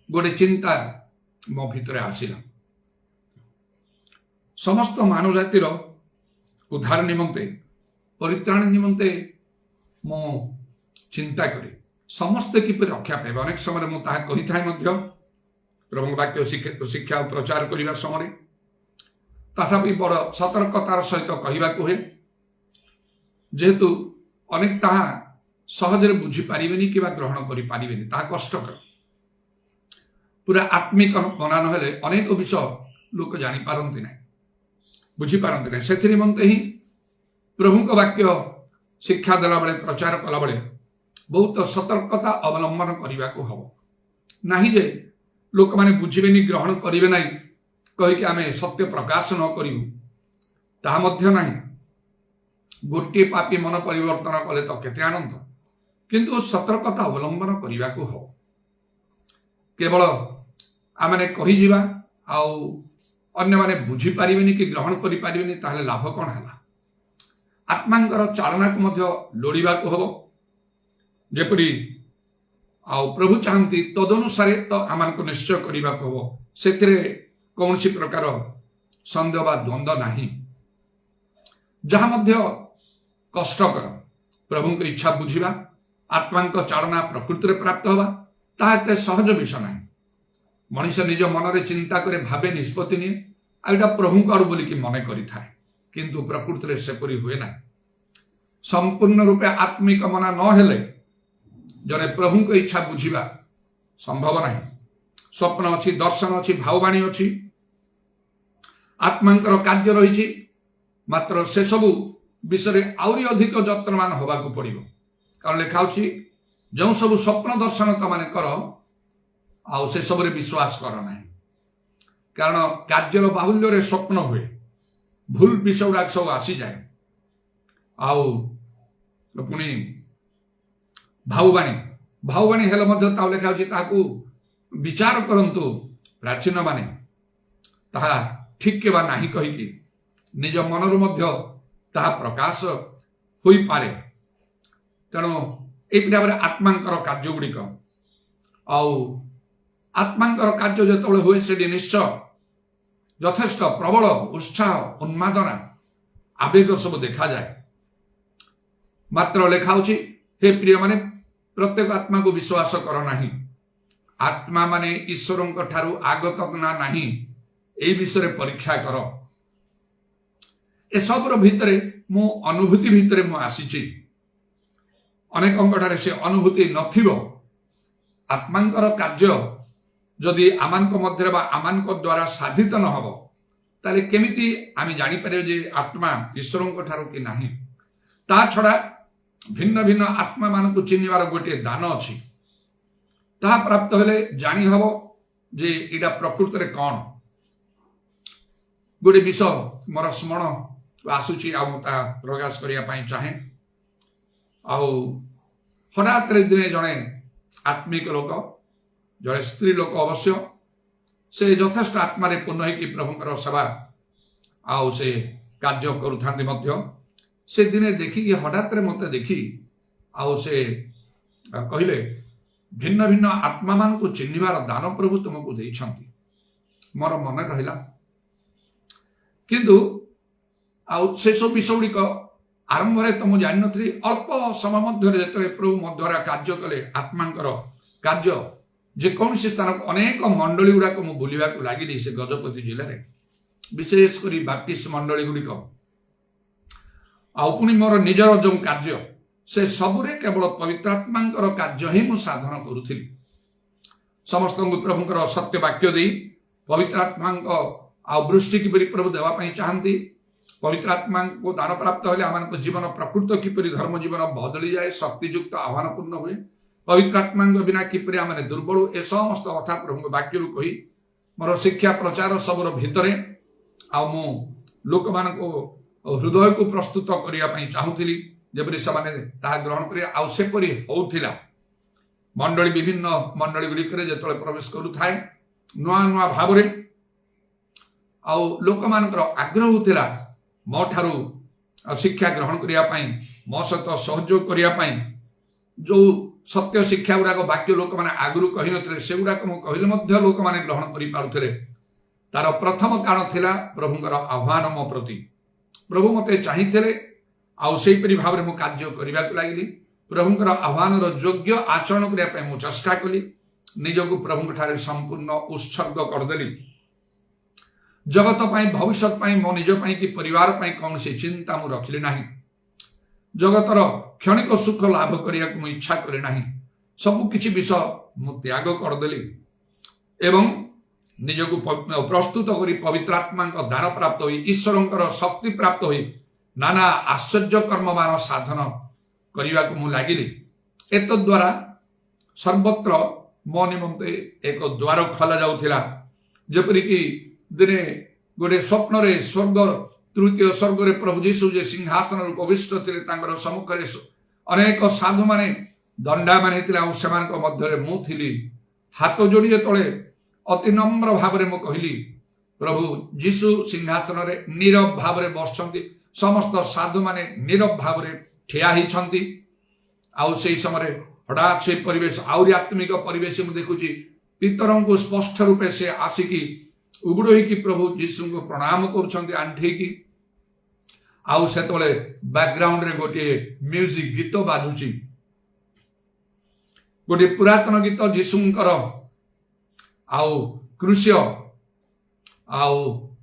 गोटे चिंता मो भितर आसिला समस्त मानव जातिर उद्धार निमंते परित्राण निमंते मो चिंता करी समस्त किपर रक्षा पाइबा अनेक समय मु ताहा कहि थाए मध्य प्रभु वाक्य शिक्षा और प्रचार करिवा समय तथापि बड़ सतर्कतार सहित कहवा हुए जेहेतु अनेक ताहा सहजरे बुझी पारिबेनी कि ग्रहण करि पारिबेनी ताहा कष्टकर पूरा आत्मिक मना नहेले अनेक विषय लोक जानी पारंती नहीं बुझी पारंती नहीं से निमंते ही प्रभु वाक्य शिक्षा देला बेले प्रचार कला बेले बहुत सतर्कता अवलंबन करने को हम नहीं जे लोक माने बुझिबेनी ग्रहण करिवे नहीं कहि आमे सत्य प्रकाश न करिउ ता मध्य नहीं गोटे पापी मन परिवर्तन कले तो केते आनंद किंतु सतर्कता अवलंबन करने को हम केवल आमे कहि जिबा आउ अन्य माने बुझी पारिबेनी कि ग्रहण करि पारिबेनी ताहले लाभ कोन हला आत्मांकर चालना को मध्य लोड़ीबा को हबो जेपरि आउ प्रभु चाहती तदनुसारे तो आमान को निश्चय करने को हबो सेथिरे कौनसी प्रकार संदेह बा द्वंद्व नहीं जहाँ मध्य कष्टकर प्रभु की इच्छा बुझिबा आत्मा चालना प्रकृति प्राप्त हवा ताहा सहज विषय नहीं मनीष निज मन रे चिंता करे भावे निष्पत्ति निये आइटा प्रभु को बोली कि मन करि थाए किंतु प्रकृति रे सेपरि हुए ना संपूर्ण रूपे आत्मिक मना न हेले जने प्रभु को इच्छा बुझिबा संभव नहीं स्वप्न अच्छी दर्शन अच्छी भाववाणी अच्छी आत्मांकर कार्य रही मात्र से सबू विषय आउरी अधिक जत्नवान होगा पड़ो कारण लिखा जो सब स्वप्न दर्शन तो माने कर आउ से सब विश्वास कर ना କାରଣ କାର୍ଯ୍ୟର ବାହୁଲ୍ୟରେ ସ୍ୱପ୍ନ ହୁଏ, ଭୁଲ ବିଷୟ ଗୁଡାକ ସବୁ ଆସିଯାଏ। ଆଉ ପୁଣି ଭାଉବାଣୀ ହେଲେ ମଧ୍ୟ ତାହା ଲେଖା ହେଉଛି ତାହାକୁ ବିଚାର କରନ୍ତୁ ପ୍ରାଚୀନ ମାନେ, ତାହା ଠିକ ବା ନାହିଁ କହିକି ନିଜ ମନରୁ ମଧ୍ୟ ତାହା ପ୍ରକାଶ ହୋଇପାରେ। ତେଣୁ ଏଇପରି ଭାବରେ ଆତ୍ମାଙ୍କର କାର୍ଯ୍ୟ ଗୁଡ଼ିକ, ଆଉ ଆତ୍ମାଙ୍କର କାର୍ଯ୍ୟ ଯେତେବେଳେ ହୁଏ ସେଠି ନିଶ୍ଚୟ ଯଥେଷ୍ଟ ପ୍ରବଳ ଉତ୍ସାହ, ଉନ୍ମାଦନା, ଆବେଗ ସବୁ ଦେଖାଯାଏ। ମାତ୍ର ଲେଖା ହେଉଛି, ହେ ପ୍ରିୟମାନେ, ପ୍ରତ୍ୟେକ ଆତ୍ମାକୁ ବିଶ୍ୱାସ କର ନାହିଁ। ଆତ୍ମା ମାନେ ଈଶ୍ୱରଙ୍କ ଠାରୁ ଆଗତ ନା ନାହିଁ এই ବିଷୟରେ ପରୀକ୍ଷା କର। ଏସବୁର ଭିତରେ ମୁଁ ଅନୁଭୂତି ଭିତରେ ମୁଁ ଆସିଛି। ଅନେକଙ୍କଠାରେ ସେ ଅନୁଭୂତି ନଥିବ। ଆତ୍ମାଙ୍କର କାର୍ଯ୍ୟ ଯଦି ଆମମାନଙ୍କ ମଧ୍ୟରେ ବା ଆମମାନଙ୍କ ଦ୍ୱାରା ସାଧିତ ନ ହେବ, ତାହେଲେ କେମିତି ଆମେ ଜାଣିପାରିବା ଯେ ଆତ୍ମା ଈଶ୍ୱରଙ୍କ ଠାରୁ କି ନାହିଁ? ତା ଛଡ଼ା ଭିନ୍ନ ଭିନ୍ନ ଆତ୍ମା ମାନଙ୍କୁ ଚିହ୍ନିବାର ଗୋଟିଏ ଦାନ ଅଛି। ତାହା ପ୍ରାପ୍ତ ହେଲେ ଜାଣି ହେବ ଯେ ଏଇଟା ପ୍ରକୃତରେ କ'ଣ। ଗୋଟେ ବିଷୟ ମୋର ସ୍ମରଣ ଆସୁଛି, ଆଉ ମୁଁ ତାହା ପ୍ରକାଶ କରିବା ପାଇଁ ଚାହେଁ। ଆଉ ହଠାତ୍ରେ ଦିନେ ଜଣେ ଆତ୍ମିକ ଲୋକ, ଜଣେ ସ୍ତ୍ରୀ ଲୋକ ଅବଶ୍ୟ, ସେ ଯଥେଷ୍ଟ ଆତ୍ମାରେ ପୂର୍ଣ୍ଣ ହେଇକି ପ୍ରଭୁଙ୍କର ସେବା ଆଉ ସେ କାର୍ଯ୍ୟ କରୁଥାନ୍ତି ମଧ୍ୟ। ସେ ଦିନେ ଦେଖିକି ହଠାତ୍ରେ ମୋତେ ଦେଖି ଆଉ ସେ କହିଲେ, ଭିନ୍ନ ଭିନ୍ନ ଆତ୍ମା ମାନଙ୍କୁ ଚିହ୍ନିବାର ଦାନ ପ୍ରଭୁ ତୁମକୁ ଦେଇଛନ୍ତି। ମୋର ମନେ ରହିଲା, କିନ୍ତୁ ଆଉ ସେସବୁ ବିଷୟ ଗୁଡ଼ିକ ଆରମ୍ଭରେ ତ ମୁଁ ଜାଣିନଥିଲି। ଅଳ୍ପ ସମୟ ମଧ୍ୟରେ ଯେତେବେଳେ ପ୍ରଭୁ ମୋ ଦ୍ୱାରା କାର୍ଯ୍ୟ କଲେ, ଆତ୍ମାଙ୍କର କାର୍ଯ୍ୟ ଯେକୌଣସି ସ୍ଥାନକୁ, ଅନେକ ମଣ୍ଡଳୀ ଗୁଡାକ ମୁଁ ବୁଲିବାକୁ ଲାଗିଲି ସେ ଗଜପତି ଜିଲ୍ଲାରେ, ବିଶେଷ କରି ବାପ୍ଟିଷ୍ଟ ମଣ୍ଡଳୀ ଗୁଡ଼ିକ। ଆଉ ପୁଣି ମୋର ନିଜର ଯେଉଁ କାର୍ଯ୍ୟ, ସେ ସବୁରେ କେବଳ ପବିତ୍ରାତ୍ମାଙ୍କର କାର୍ଯ୍ୟ ହିଁ ମୁଁ ସାଧନ କରୁଥିଲି। ସମସ୍ତଙ୍କୁ ପ୍ରଭୁଙ୍କର ସତ୍ୟ ବାକ୍ୟ ଦେଇ ପବିତ୍ରାତ୍ମାଙ୍କ ଆଉ ବୃଷ୍ଟି କିପରି ପ୍ରଭୁ ଦେବା ପାଇଁ ଚାହାନ୍ତି, ପବିତ୍ରାତ୍ମାଙ୍କୁ ଦାନ ପ୍ରାପ୍ତ ହେଲେ ଆମମାନଙ୍କ ଜୀବନ ପ୍ରକୃତ କିପରି ଧର୍ମ ଜୀବନ ବଦଳିଯାଏ, ଶକ୍ତିଯୁକ୍ତ ଆହ୍ୱାନପୂର୍ଣ୍ଣ ହୁଏ, ପବିତ୍ରାତ୍ମାଙ୍କ ବିନା କିପରି ଆମେ ଦୁର୍ବଳ, ଏ ସମସ୍ତ କଥା ପ୍ରଭୁଙ୍କ ବାକ୍ୟରୁ କହି ମୋର ଶିକ୍ଷା ପ୍ରଚାର ସବୁର ଭିତରେ ଆଉ ମୁଁ ଲୋକମାନଙ୍କୁ ହୃଦୟକୁ ପ୍ରସ୍ତୁତ କରିବା ପାଇଁ ଚାହୁଁଥିଲି, ଯେପରି ସେମାନେ ତାହା ଗ୍ରହଣ କରିବେ। ଆଉ ସେପରି ହଉଥିଲା। ମଣ୍ଡଳୀ, ବିଭିନ୍ନ ମଣ୍ଡଳୀ ଗୁଡ଼ିକରେ ଯେତେବେଳେ ପ୍ରବେଶ କରୁଥାଏ, ନୂଆ ନୂଆ ଭାବରେ ଆଉ ଲୋକମାନଙ୍କର ଆଗ୍ରହ ଥିଲା ମୋ ଠାରୁ ଶିକ୍ଷା ଗ୍ରହଣ କରିବା ପାଇଁ, ମୋ ସହିତ ସହଯୋଗ କରିବା ପାଇଁ। ଯୋଉ ସତ୍ୟ ଶିକ୍ଷା ଗୁଡାକ ବାକ୍ୟ ଲୋକମାନେ ଆଗରୁ କହିନଥିଲେ, ସେଗୁଡାକ ମୁଁ କହିଲେ ମଧ୍ୟ ଲୋକମାନେ ଗ୍ରହଣ କରିପାରୁଥିଲେ। ତାର ପ୍ରଥମ କାରଣ ଥିଲା ପ୍ରଭୁଙ୍କର ଆହ୍ୱାନ ମୋ ପ୍ରତି। ପ୍ରଭୁ ମୋତେ ଚାହିଁଥିଲେ, ଆଉ ସେଇପରି ଭାବରେ ମୁଁ କାର୍ଯ୍ୟ କରିବାକୁ ଲାଗିଲି। ପ୍ରଭୁଙ୍କର ଆହ୍ୱାନର ଯୋଗ୍ୟ ଆଚରଣ କରିବା ପାଇଁ ମୁଁ ଚେଷ୍ଟା କଲି। ନିଜକୁ ପ୍ରଭୁଙ୍କ ଠାରେ ସମ୍ପୂର୍ଣ୍ଣ ଉତ୍ସର୍ଗ କରିଦେଲି। ଜଗତ ପାଇଁ, ଭବିଷ୍ୟତ ପାଇଁ, ମୋ ନିଜ ପାଇଁ କି ପରିବାର ପାଇଁ କୌଣସି ଚିନ୍ତା ମୁଁ ରଖିଲି ନାହିଁ। ଜଗତର କ୍ଷଣିକ ସୁଖ ଲାଭ କରିବାକୁ ମୁଁ ଇଚ୍ଛା କରେ ନାହିଁ। ସବୁ କିଛି ବିଷୟ ମୁଁ ତ୍ୟାଗ କରିଦେଲି ଏବଂ ନିଜକୁ ପ୍ରସ୍ତୁତ କରି ପବିତ୍ରାତ୍ମାଙ୍କ ଦାନ ପ୍ରାପ୍ତ ହୋଇ, ଈଶ୍ୱରଙ୍କର ଶକ୍ତି ପ୍ରାପ୍ତ ହୋଇ ନାନା ଆଶ୍ଚର୍ଯ୍ୟ କର୍ମମାନ ସାଧନ କରିବାକୁ ମୁଁ ଲାଗିଲି। ଏତଦ୍ୱାରା ସର୍ବତ୍ର ମୋ ନିମନ୍ତେ ଏକ ଦ୍ୱାର ଖୋଲା ଯାଉଥିଲା। ଯେପରିକି ଦିନେ ଗୋଟେ ସ୍ୱପ୍ନରେ ସ୍ୱର୍ଗ, ତୃତୀୟ ସ୍ୱର୍ଗରେ ପ୍ରଭୁ ଯୀଶୁ ଯେ ସିଂହାସନରେ ଉପବିଷ୍ଟ ଥିଲେ, ତାଙ୍କର ସମ୍ମୁଖରେ ଅନେକ ସାଧୁମାନେ ଦଣ୍ଡାୟମାନ ହେଇଥିଲେ, ଆଉ ସେମାନଙ୍କ ମଧ୍ୟରେ ମୁଁ ଥିଲି। ହାତ ଯୋଡ଼ି ଯେତେବେଳେ ଅତି ନମ୍ର ଭାବରେ ମୁଁ କହିଲି, ପ୍ରଭୁ ଯୀଶୁ ସିଂହାସନରେ ନୀରବ ଭାବରେ ବସିଛନ୍ତି, ସମସ୍ତ ସାଧୁମାନେ ନୀରବ ଭାବରେ ଠିଆ ହେଇଛନ୍ତି। ଆଉ ସେହି ସମୟରେ ହଠାତ୍ ସେ ପରିବେଶ, ଆହୁରି ଆତ୍ମିକ ପରିବେଶ ମୁଁ ଦେଖୁଛି। ପିତରଙ୍କୁ ସ୍ପଷ୍ଟ ରୂପେ ସେ ଆସିକି ଉଗୁଡ଼ ହେଇକି ପ୍ରଭୁ ଯୀଶୁଙ୍କୁ ପ୍ରଣାମ କରୁଛନ୍ତି ଆଣ୍ଠେଇକି। ଆଉ ସେତେବେଳେ ବ୍ୟାକଗ୍ରାଉଣ୍ଡରେ ଗୋଟିଏ ମ୍ୟୁଜିକ ଗୀତ ବାଜୁଛି, ଗୋଟିଏ ପୁରାତନ ଗୀତ ଯୀଶୁଙ୍କର ଆଉ କୃଷ୍ୟ ଆଉ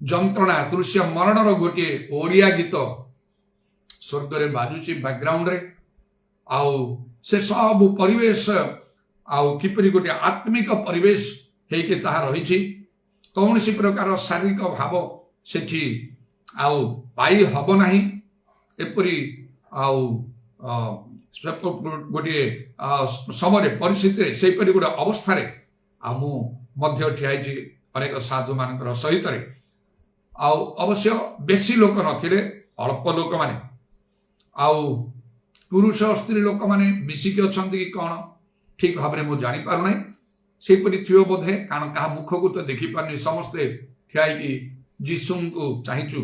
ଯନ୍ତ୍ରଣା, କୃଷ୍ୟ ମରଣର ଗୋଟିଏ ଓଡ଼ିଆ ଗୀତ ସ୍ୱର୍ଗରେ ବାଜୁଛି ବ୍ୟାକଗ୍ରାଉଣ୍ଡରେ। ଆଉ ସେ ସବୁ ପରିବେଶ ଆଉ କିପରି ଗୋଟିଏ ଆତ୍ମିକ ପରିବେଶ ହେଇକି ତାହା ରହିଛି। କୌଣସି ପ୍ରକାର ଶାରୀରିକ ଭାବ ସେଠି ଆଉ ପାଇ ହବ ନାହିଁ। ଏପରି ଆଉ ଗୋଟିଏ ସମୟରେ ପରିସ୍ଥିତିରେ, ସେହିପରି ଗୋଟେ ଅବସ୍ଥାରେ ଆଉ ମୁଁ ମଧ୍ୟ ଠିଆ ହେଇଛି। अनेक साधु मान सहित अवश्य बेसी लोक नथिले अल्प लोक माने पुरुष स्त्री लोक माने मिसिकी अछंती कि कौन ठीक भाव में मुझे जानी पार नहीं सेपरी थी बोधे कारण क्या मुख को तो देखी पारनी समस्ते ठियाई जीशु को चाहचु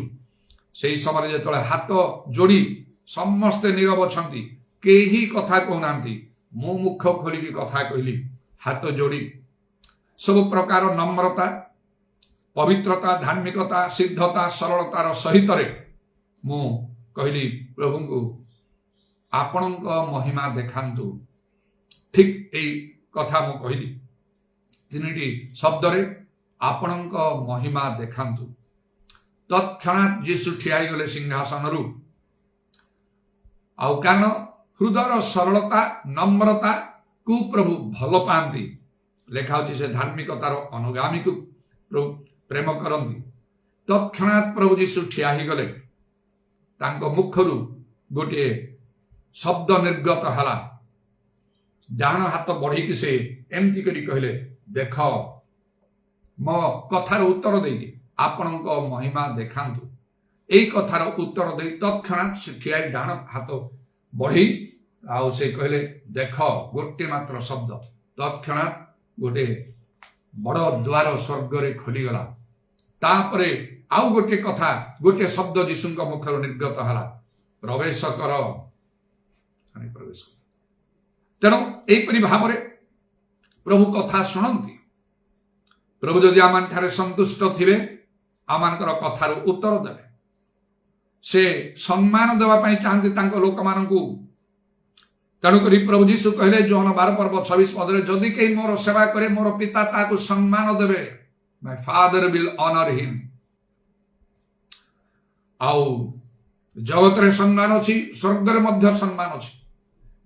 से समय जो हाथ जोड़ी समस्ते नीरव अच्छा कहीं कथा कहना मु मुख खोलिकी कथा कहली हाथ जोड़ी सब प्रकार नम्रता पवित्रता धार्मिकता सिद्धता सरलतार सहित मु कहली प्रभु को आपण महिमा देखांतु ठीक यही कथा मु कहली तीन शब्द रे आपण महिमा देखांतु तत्क्षणात जीशु ठियाई गले सिंहासन रु कारण हृदय सरलता नम्रता को प्रभु भल पाती लेखा होची से धार्मिकतार अनुगामी को प्रेम करती तत्क्षणात प्रभु जीशु ठियाही गले तांको मुखरु गोटे शब्द निर्गत हला डाण हाथ बढ़ी से एमती करी कहले देख मो कथार उत्तर देगी आपण महिमा देखांतु यही कथार उत्तर दे तत्क्षणात से ठियाई डाण हाथ बढ़ी आउ से कहले देख गोटे मात्र शब्द तत्क्षणात गोटे बड़ द्वार स्वर्ग रे खोलीगला तापरे आउ गोटे कथा गोटे शब्द जीशुंक मुखर निर्गत हला प्रवेश कर प्रवेश तेणु यहीपरि भाव प्रभु कथा शुणती प्रभु जदि आम ठारे संतुष्ट थिबे आमानकर कथार उत्तर देवे से सम्मान देवाई चाहती लोक मानू तेणुक प्रभु जीशु कहले जोहन 12 पर्व 26 पदरे जदि कहीं मोर सेवा करे मोर पिता ताकू सम्मान देवे my father will honour him आउ जगत रे सम्मान अछि स्वर्ग रे मध्य सम्मान अछि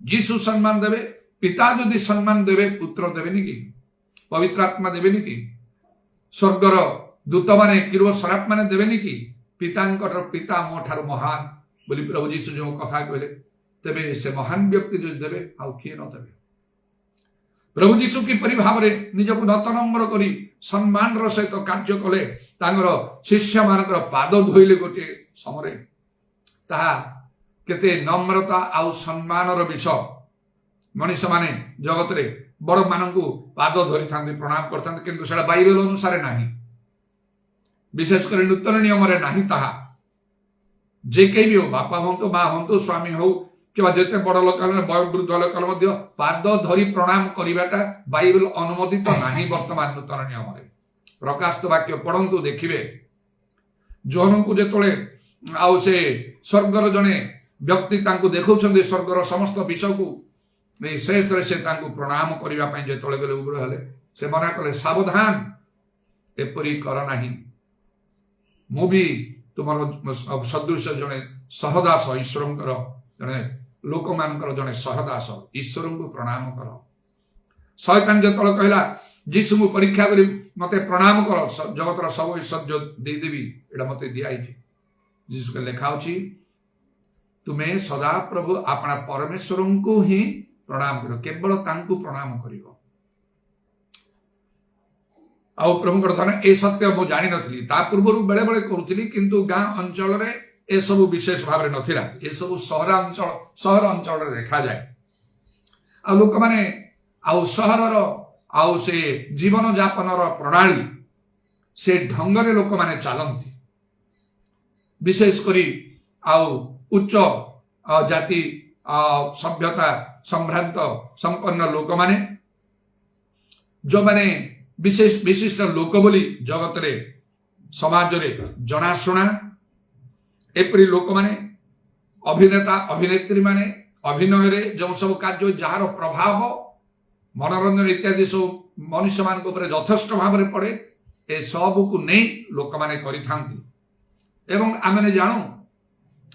जीशु सम्मान देवे पिता जदि सम्मान देवे पुत्र देवेनि कि पवित्र आत्मा देवेनि कि स्वर्गर दूत माने किरुव सराप माने देवेनि कि पिता मो ठार महान बोली प्रभु जीशु जो कथा कहले तेबे से महान व्यक्ति जो देवे आउ किए न देवे प्रभु जीशु किपरि भाव में निजक नतनम्र करी सम्मान सहित कार्य कले तांगर शिष्य मानकर पाद धोइले गोटे समय ताहा केते नम्रता आउ सम्मान विषय मनुष्य माने जगत रे बड़ मानू पाद धरी था प्रणाम करता किंतु सेटा बाइबल अनुसार नहीं विशेषकर नूतन नियम रे नहीं ताहा जे कई भी हो बापा हूँ माँ हूँ स्वामी हो कि जिते बड़ लोक वयोवृद्ध लोक पाद धरी प्रणाम करवाटा बाइबल अनुमोदित नहीं वर्तमान नूतन नियम रे प्रकाशित वाक्य पढ़ंतु देखिए जोन को जेतले आउ से स्वर्गर जने व्यक्ति तांको देखौछन्ते स्वर्गर समस्त विषय को शेष रे से तांको प्रणाम करबा पई जेतले गले उग्र हले से मना कले सावधान एपरी कर नाही मु भी तुमर सदृश जने सहदास ईश्वरंकर जने लोक मानकर जने सहदास ईश्वर को प्रणाम कर शैतान जेतले कहला जीशु को परीक्षा करी मते प्रणाम कर जगतर सब ऐश्वर्य दे देवी एटा मते दिया आइछि जीशु के लेखा अछि तुम्हें सदा प्रभु अपना परमेश्वर को ही प्रणाम करो केवल तांको प्रणाम करिवो आउ प्रभु कथन ए सत्य मु जानि नथली ता पूर्व बेले बेले करूथली किंतु गां अंचल रे ए सब विशेष भाव रे नथिला ए सब शहर अंचल रे देखा जाए आ लोक माने आउ शहर रो आउ से जीवन यापन रो प्रणाली से ढंग रे लोक माने चलंती विशेष करी आउ उच्च जाति सभ्यता संभ्रांत संपन्न लोक माने जो माने विशेष विशिष्ट लोक बोली जगत रे समाज रे जनाशुना एपरी लोक माने अभिनेता अभिनेत्री माने अभिनय रे जो सब कार्य जार प्रभाव मनोरंजन इत्यादि सब मनुष्य मान को यथेष्ट भाव में पड़े ए सब को नहीं लोक माने करिथांती एवं आमे जानू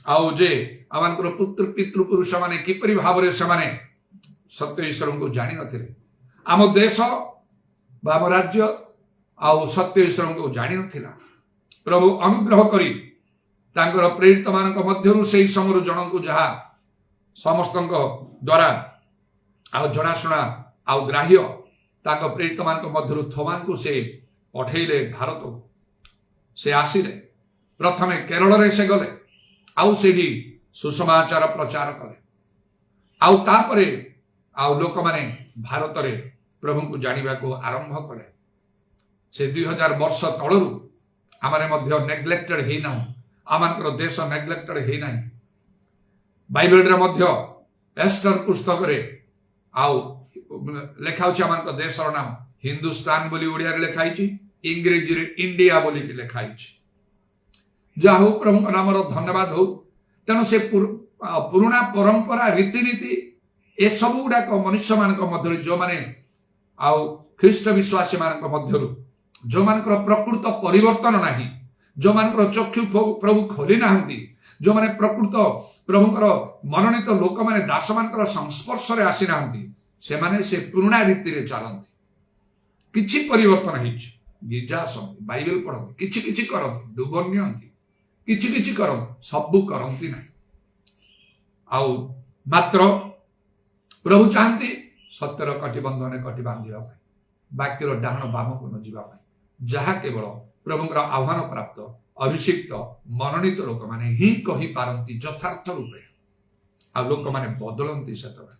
आउ जे आमानकर पुत्र पितृपुरुष माने किपरि भाव रे से माने सत्य ईश्वर को जानि नथिले आम देश आम राज्य आउ सत्य ईश्वर को जानि नथिला प्रभु अनुग्रह करी तांकर प्रेरित मानक मध्यरु सेही समर जन को जहा समस्त द्वारा आउ जनाशुना आउ ग्राह्य तांक प्रेरित मानक मध्यरु थोमा को से पठेले भारत को से आसिले प्रथमे केरल रे से गले आउ सेठी सुसमाचार प्रचार कले आउ तापरे आउ लोक माने भारत रे प्रभु को जानिबा को आरंभ कले से 2000 वर्ष तळरू आमारे मध्य नेग्लेक्टेड हे ना आमानकर देश नेग्लेक्टेड हे ना बाइबल रे मध्य एस्टर पुस्तक रे आउ लेखा होछि आमानकर देशर नाम हिंदुस्तान बोली ओडिया रे लेखा हिछि इंग्रेजी रे इंडिया बोली के लेखा हिछि जा हो प्रभु नाम रो धन्यवाद हो तेणु से पुराना परंपरा रीतिनीति ए सब गुड़ाक मनुष्य मान मध्य जो माने आउ ख्रीष्ट विश्वासी मान मध्य जो मान प्रकृत परिवर्तन नाही जो मान चक्षु प्रभु खोली ना जो माने प्रकृत प्रभुकर मनोनीत लोक माने दास मान संस्पर्श रे आसी ना से माने से पुराना रीति रे चलती किछि परिवर्तन हिच गिरजा सब बाइबल पढ़ती किछि किछि करती दुबन नियंती किछि किछि करती सब करती ना आउ मात्र प्रभु चाहती सत्यर कटिबंधन कटि बांधिबा वाक्यर डाहण बाम को न जीवा जहाँ केवल प्रभुଙ୍କର आह्वान प्राप्त अभिषिक्त मनोनीत लोक माने ही कहि पारंती यथार्थ रूपे आ लोक माने बदलंती सतबा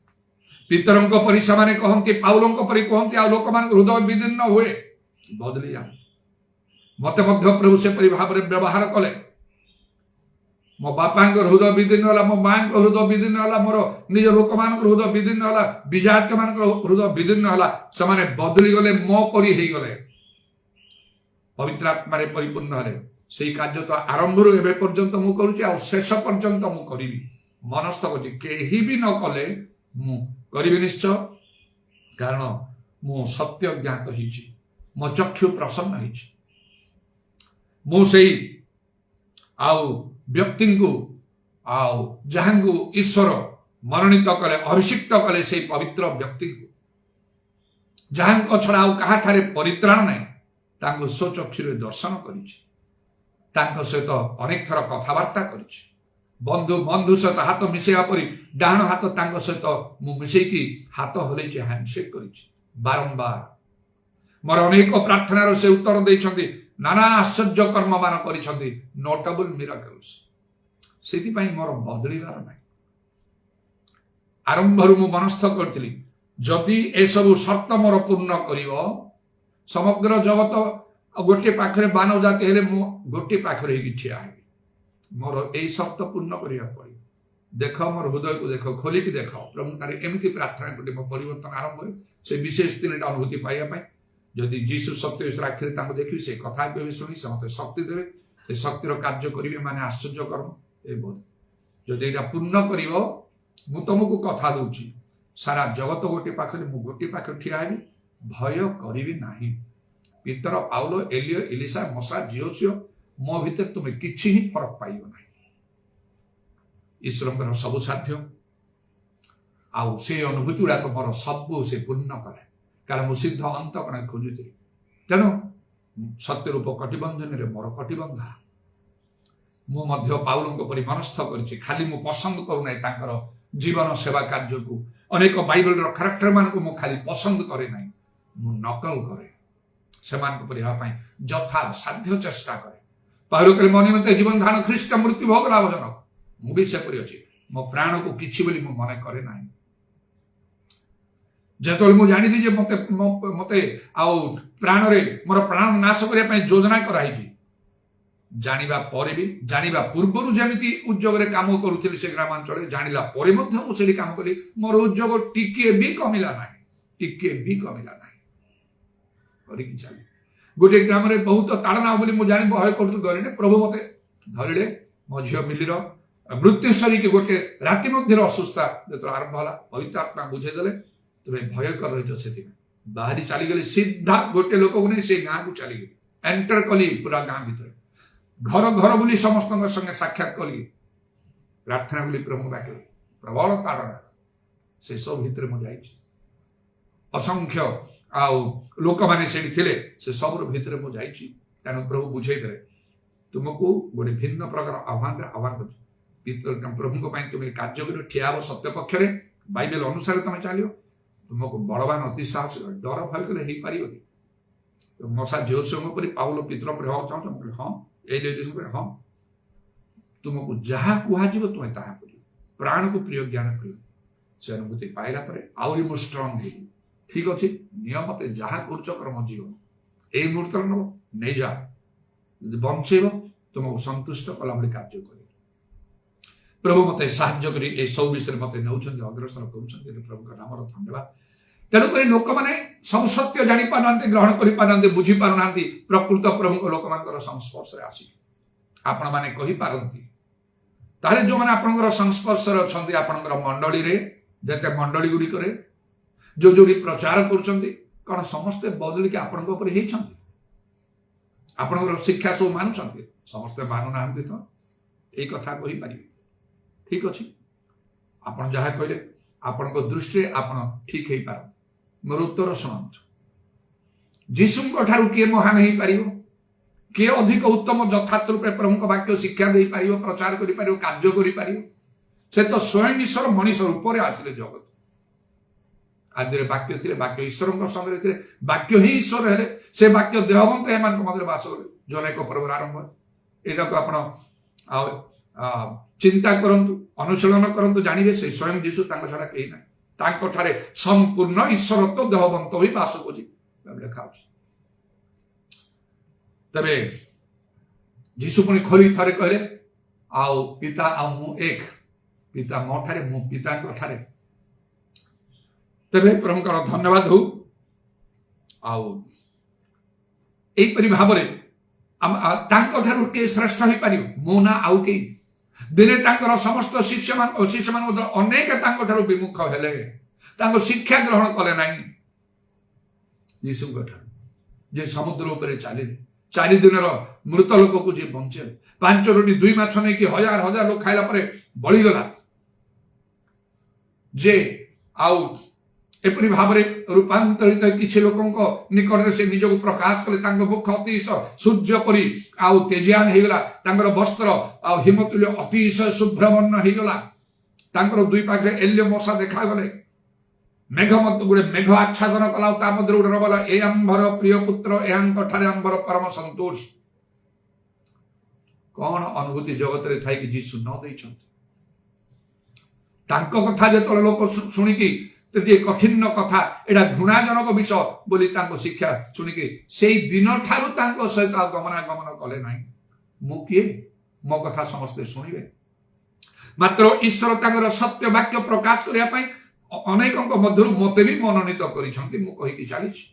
पितरंक परि समाने कहंती पाउलंक परि कहंती आ लोक मान हृदय विदीर्ण हुए बदली जा मते मध्य प्रभु से परि भाव रे व्यवहार कले मो बापांक हृदय विदीर्ण होला मो मांक हृदय विदीर्ण होला मोर निज लोक मान हृदय विदीर्ण होला विजात मान हृदय विदीर्ण होला समाने बदली गले मो परि हेई गले पवित्र आत्मा रे परिपूर्ण हरे सेही कार्य तो आरंभ रु एबे पर्यंत मु करूची आ शेष पर्यंत मु करिवि मनस्थ करछि केही भी न कले मु करिवि निश्चय कारण मु सत्य ज्ञात हिछि मो चक्षु प्रसन्न हिछि मु सेही आउ व्यक्ति को आउ जहां को ईश्वर मनोनीत कले अभिषिक्त कले से पवित्र व्यक्ति को जहां को छड़ा आउ कहा ठारे परित्राण नहीं तांको स्वचक्षुरे दर्शन करिछि तांको सहित अनेक थर कथावार्ता करिछि बंधु बंधु सहित हाथ मिसेया परि डाहण हाथ तांको सहित मु मिसेकी हाथ हलेछि हैंडशेक करिछि बारंबार मोर अनेक प्रार्थनार से उत्तर दैछन्ति नाना आश्चर्य कर्म मान करिछन्ति नोटेबल मिराकल्स सेति पई मोर बदलिबार नै आरंभरु मु मनस्थ करथिली जदि ए सब शर्त मोर पूर्ण करिवो समग्र जगत गोटे पाखरे मानव जाति हेले मु गोटे पाखरे ही ठिया हेबी मोर एई शर्त पूर्ण करिया पड़ी देख मोर हृदय को देख खोली की देख प्रभु तारे एमिति प्रार्थना करते मो परिवर्तन आरंभ होई से विशेष तीनटा अनुभूति पाइया पई जदि जीसु सत्य आखिर तांको देखि से कथा के सुनी से मते शक्ति देबे ए शक्तिर कार्य करिवे माने आश्चर्य कर्म ए बोध जदि एटा पूर्ण करिवो मु तुमको कथा दूची सारा जगत गोटे पाखरे मु गोटे पाखरे ठिया हेबी भय करिवि नाही पितर पाउलो एलियो एलिसा मसा जियोसियो मो भीतर तुमे किछि ही फरक पाइयो नाही ईश्वरंकर सब साध्य आउ से अनुभूति उडा को मोर सब से पूर्ण करे कारण मु सिद्ध अंत कण खोजुती तेणु सत्य रूप कटिबंधन रे मोर कटिबंधा मु मध्य पाउलंक परि मनस्थ करिछि खाली मु पसंद करू नाही तांकर जीवन सेवा कार्य को अनेक बाइबल रो कैरेक्टर मान को मु खाली पसंद करे नाही मु नकल करे सेमान को परिहा पाई यथा साध्य चेष्टा करे पाउल के मनिमत जीवन धारण ख्रीष्ट मृत्यु भोग लाभजनक मु भी से परि अछि मो प्राण को किछि बोली मु मने करे नाही जेतोल मु जानि जे मते मते आउ प्राण रे मोर प्राण नाश करिया पाई योजना कराइछि जानिबा परे भी जानिबा पूर्वरु जेमिति उद्योग रे काम करूथिली से ग्रामांचल जानिला परे मध्ये मु सेठी काम कली मोर उद्योग टिके भी कमिला नाही करी कि चली गोटे ग्राम रे बहुत ताड़ना बोली मु जानि भय करतु डरिने प्रभु मते धरिले मो झियो मिलिर मृत्युशरी के गोटे राति मध्ये असुस्था जतो आरंभ होला पवित्र आत्मा बुझे देले तुमे भय कर रहिजो सेति बाहरी चली गेली सीधा गोटे लोक को नै से गां को चली गेली एंटर कली पूरा गां भीतर घर घर बोली समस्त संगे साक्षात कली प्रार्थना बोली प्रभु बाके प्रबल ताड़ना से सब भीतर मु जाई असंख्य आउ लोक माने सेठी थिले से सब भीतर मु जाई तेणु प्रभु बुझे देले तुमको गोटे भिन्न प्रकार आह्वान कर प्रभु तुम कार्य कर ठिया हो सत्य पक्ष बाइबल अनुसार तुम चलो तुमको बलवान अति साहस डर भय कले पार ମଶା ଝିଅଙ୍କ ପରି ପାଉଲ ପିତରଙ୍କ ପରି ହବାକୁ ଚାହୁଁଛ? ହଁ। ଏଇ ଲେଡିଜ ଉପରେ ହଁ। ତୁମକୁ ଯାହା କୁହାଯିବ ତୁମେ ତାହା କରିବ। ପ୍ରାଣକୁ ପ୍ରିୟ ଜ୍ଞାନ କରିବ। ସେ ଅନୁଭୂତି ପାଇଲା ପରେ ଆହୁରି ମୁଁ ଷ୍ଟ୍ରଙ୍ଗ ହେଇବି। ଠିକ ଅଛି, ନିୟ ମତେ ଯାହା କରୁଛ କର ମୋ ଜୀବନ। ଏଇ ମୁହୂର୍ତ୍ତରେ ନବ ନେଇଯାଅ, ଯଦି ବଞ୍ଚେଇବ ତୁମକୁ ସନ୍ତୁଷ୍ଟ କଲା ଭଳି କାର୍ଯ୍ୟ କରିବ। ପ୍ରଭୁ ମତେ ସାହାଯ୍ୟ କରି এই ସବୁ ବିଷୟରେ ମତେ ନେଉଛନ୍ତି, ଅଗ୍ରସର କରୁଛନ୍ତି। ପ୍ରଭୁଙ୍କ ନାମର ଧନ୍ୟବାଦ। ତେଣୁକରି ଲୋକମାନେ ସବୁ ସତ୍ୟ ଜାଣିପାରୁନାହାନ୍ତି, ଗ୍ରହଣ କରିପାରୁନାହାନ୍ତି, ବୁଝିପାରୁନାହାନ୍ତି। ପ୍ରକୃତ ପ୍ରଭୁଙ୍କ ଲୋକମାନଙ୍କର ସଂସ୍ପର୍ଶରେ ଆସିକି ଆପଣମାନେ କହିପାରନ୍ତି। ତାହେଲେ ଯୋଉମାନେ ଆପଣଙ୍କର ସଂସ୍ପର୍ଶରେ ଅଛନ୍ତି, ଆପଣଙ୍କର ମଣ୍ଡଳୀରେ, ଯେତେ ମଣ୍ଡଳୀ ଗୁଡ଼ିକରେ ଯୋଉଠି ପ୍ରଚାର କରୁଛନ୍ତି, କଣ ସମସ୍ତେ ବଦଳିକି ଆପଣଙ୍କ ଉପରେ ହେଇଛନ୍ତି? ଆପଣଙ୍କର ଶିକ୍ଷା ସବୁ ମାନୁଛନ୍ତି? ସମସ୍ତେ ମାନୁନାହାନ୍ତି ତ ଏଇ କଥା କହିପାରିବେ। ଠିକ ଅଛି, ଆପଣ ଯାହା କହିଲେ ଆପଣଙ୍କ ଦୃଷ୍ଟିରେ ଆପଣ ଠିକ ହେଇପାରନ୍ତି। ମୋର ଉତ୍ତର ଶୁଣନ୍ତୁ। ଯୀଶୁଙ୍କ ଠାରୁ କିଏ ମହାନ ହେଇପାରିବ? କିଏ ଅଧିକ ଉତ୍ତମ ଯଥାର୍ଥ ରୂପେ ପ୍ରଭୁଙ୍କ ବାକ୍ୟ ଶିକ୍ଷା ଦେଇପାରିବ, ପ୍ରଚାର କରିପାରିବ, କାର୍ଯ୍ୟ କରିପାରିବ? ସେ ତ ସ୍ୱୟଂ ଈଶ୍ୱର ମଣିଷ ରୂପରେ ଆସିଲେ ଜଗତ। ଆଦିରେ ବାକ୍ୟ ଥିଲେ, ବାକ୍ୟ ଈଶ୍ୱରଙ୍କ ସଙ୍ଗରେ ଥିଲେ, ବାକ୍ୟ ହିଁ ଈଶ୍ୱର ହେଲେ। ସେ ବାକ୍ୟ ଦେହବନ୍ତ ଏମାନଙ୍କ ମଧ୍ୟରେ ବାସ କଲେ। ଜନୈକ ପର୍ବର ଆରମ୍ଭ। ଏଟାକୁ ଆପଣ ଚିନ୍ତା କରନ୍ତୁ, ଅନୁଶୀଳନ କରନ୍ତୁ, ଜାଣିବେ ସେ ସ୍ୱୟଂ ଯୀଶୁ, ତାଙ୍କ ଛଡା କେହି ନାହିଁ। ତାଙ୍କ ଠାରେ ସମ୍ପୂର୍ଣ୍ଣ ଈଶ୍ୱରତ୍ୱ ଦେହବନ୍ତ ହୋଇ ବାସ କରୁଛି ଲେଖା ଅଛି। ତେବେ ଯୀଶୁ ପୁଣି ଖୋଲି ଥରେ କହିଲେ, ଆଉ ପିତା ଆଉ ମୁଁ ଏକ। ପିତା ମୋ ଠାରେ, ମୁଁ ପିତାଙ୍କ ଠାରେ। ତେବେ ପ୍ରଭୁଙ୍କର ଧନ୍ୟବାଦ ହଉ। ଆଉ ଏଇପରି ଭାବରେ ତାଙ୍କ ଠାରୁ କିଏ ଶ୍ରେଷ୍ଠ ହେଇପାରିବ? ମୁଁ ନା ଆଉ କେହି? ଦିନେ ତାଙ୍କର ସମସ୍ତ ଶିଷ୍ୟମାନେ ମଧ୍ୟ ଅନେକ ତାଙ୍କ ଠାରୁ ବିମୁଖ ହେଲେ, ତାଙ୍କ ଶିକ୍ଷା ଗ୍ରହଣ କଲେ ନାହିଁ। ଯୀଶୁଙ୍କ ଠାରୁ ଯେ ସମୁଦ୍ର ଉପରେ ଚାଲିଲେ, 4 ଦିନର ମୃତ ଲୋକକୁ ଯିଏ ବଞ୍ଚେଇଲେ, 5 ରୋଟି 2 ମାଛ ନେଇକି ହଜାର ହଜାର ଲୋକ ଖାଇଲା ପରେ ବଳିଗଲା, ଯେ ଆଉ ଏପରି ଭାବରେ ରୂପାନ୍ତରିତ କିଛି ଲୋକଙ୍କ ନିକଟରେ ସେ ନିଜକୁ ପ୍ରକାଶ କଲେ। ତାଙ୍କ ମୁଖ ଅତିଶୟ ସୂର୍ଯ୍ୟ ପରି ଆଉ ତେଜିଆନ ହେଇଗଲା, ତାଙ୍କର ବସ୍ତ୍ର ଆଉ ହିମତୁଲ୍ୟ ଅତିଶୟ ଶୁଭ୍ରବର୍ଣ୍ଣ ହେଇଗଲା। ତାଙ୍କର 2 ପାଖରେ ଏଲ୍ୟ ମଶା ଦେଖାଗଲେ। ମେଘ ଗୋଟେ ମେଘ ଆଚ୍ଛାଦନ କଲା, ତା ମଧ୍ୟରେ ଗୋଟେ ରବଲା, ଏ ଆମ୍ଭର ପ୍ରିୟ ପୁତ୍ର, ଏହାଙ୍କ ଠାରେ ଆମ୍ଭର ପରମ ସନ୍ତୋଷ। କଣ ଅନୁଭୂତି ଜଗତରେ ଥାଇକି ଯୀଶୁ ନ ଦେଇଛନ୍ତି? ତାଙ୍କ କଥା ଯେତେବେଳେ ଲୋକ ଶୁଣିକି ଏ କଠିନ କଥା, ଏଇଟା ଘୃଣାଜନକ ବିଷୟ ବୋଲି ତାଙ୍କ ଶିକ୍ଷା ଶୁଣିକି ସେଇ ଦିନ ଠାରୁ ତାଙ୍କ ସହିତ ଗମନାଗମନ କଲେ ନାହିଁ। ମୁଁ କିଏ? ମୋ କଥା ସମସ୍ତେ ଶୁଣିବେ। ମାତ୍ର ଈଶ୍ୱର ତାଙ୍କର ସତ୍ୟ ବାକ୍ୟ ପ୍ରକାଶ କରିବା ପାଇଁ ଅନେକଙ୍କ ମଧ୍ୟରୁ ମତେ ବି ମନୋନୀତ କରିଛନ୍ତି। ମୁଁ କହିକି ଚାଲିଛି।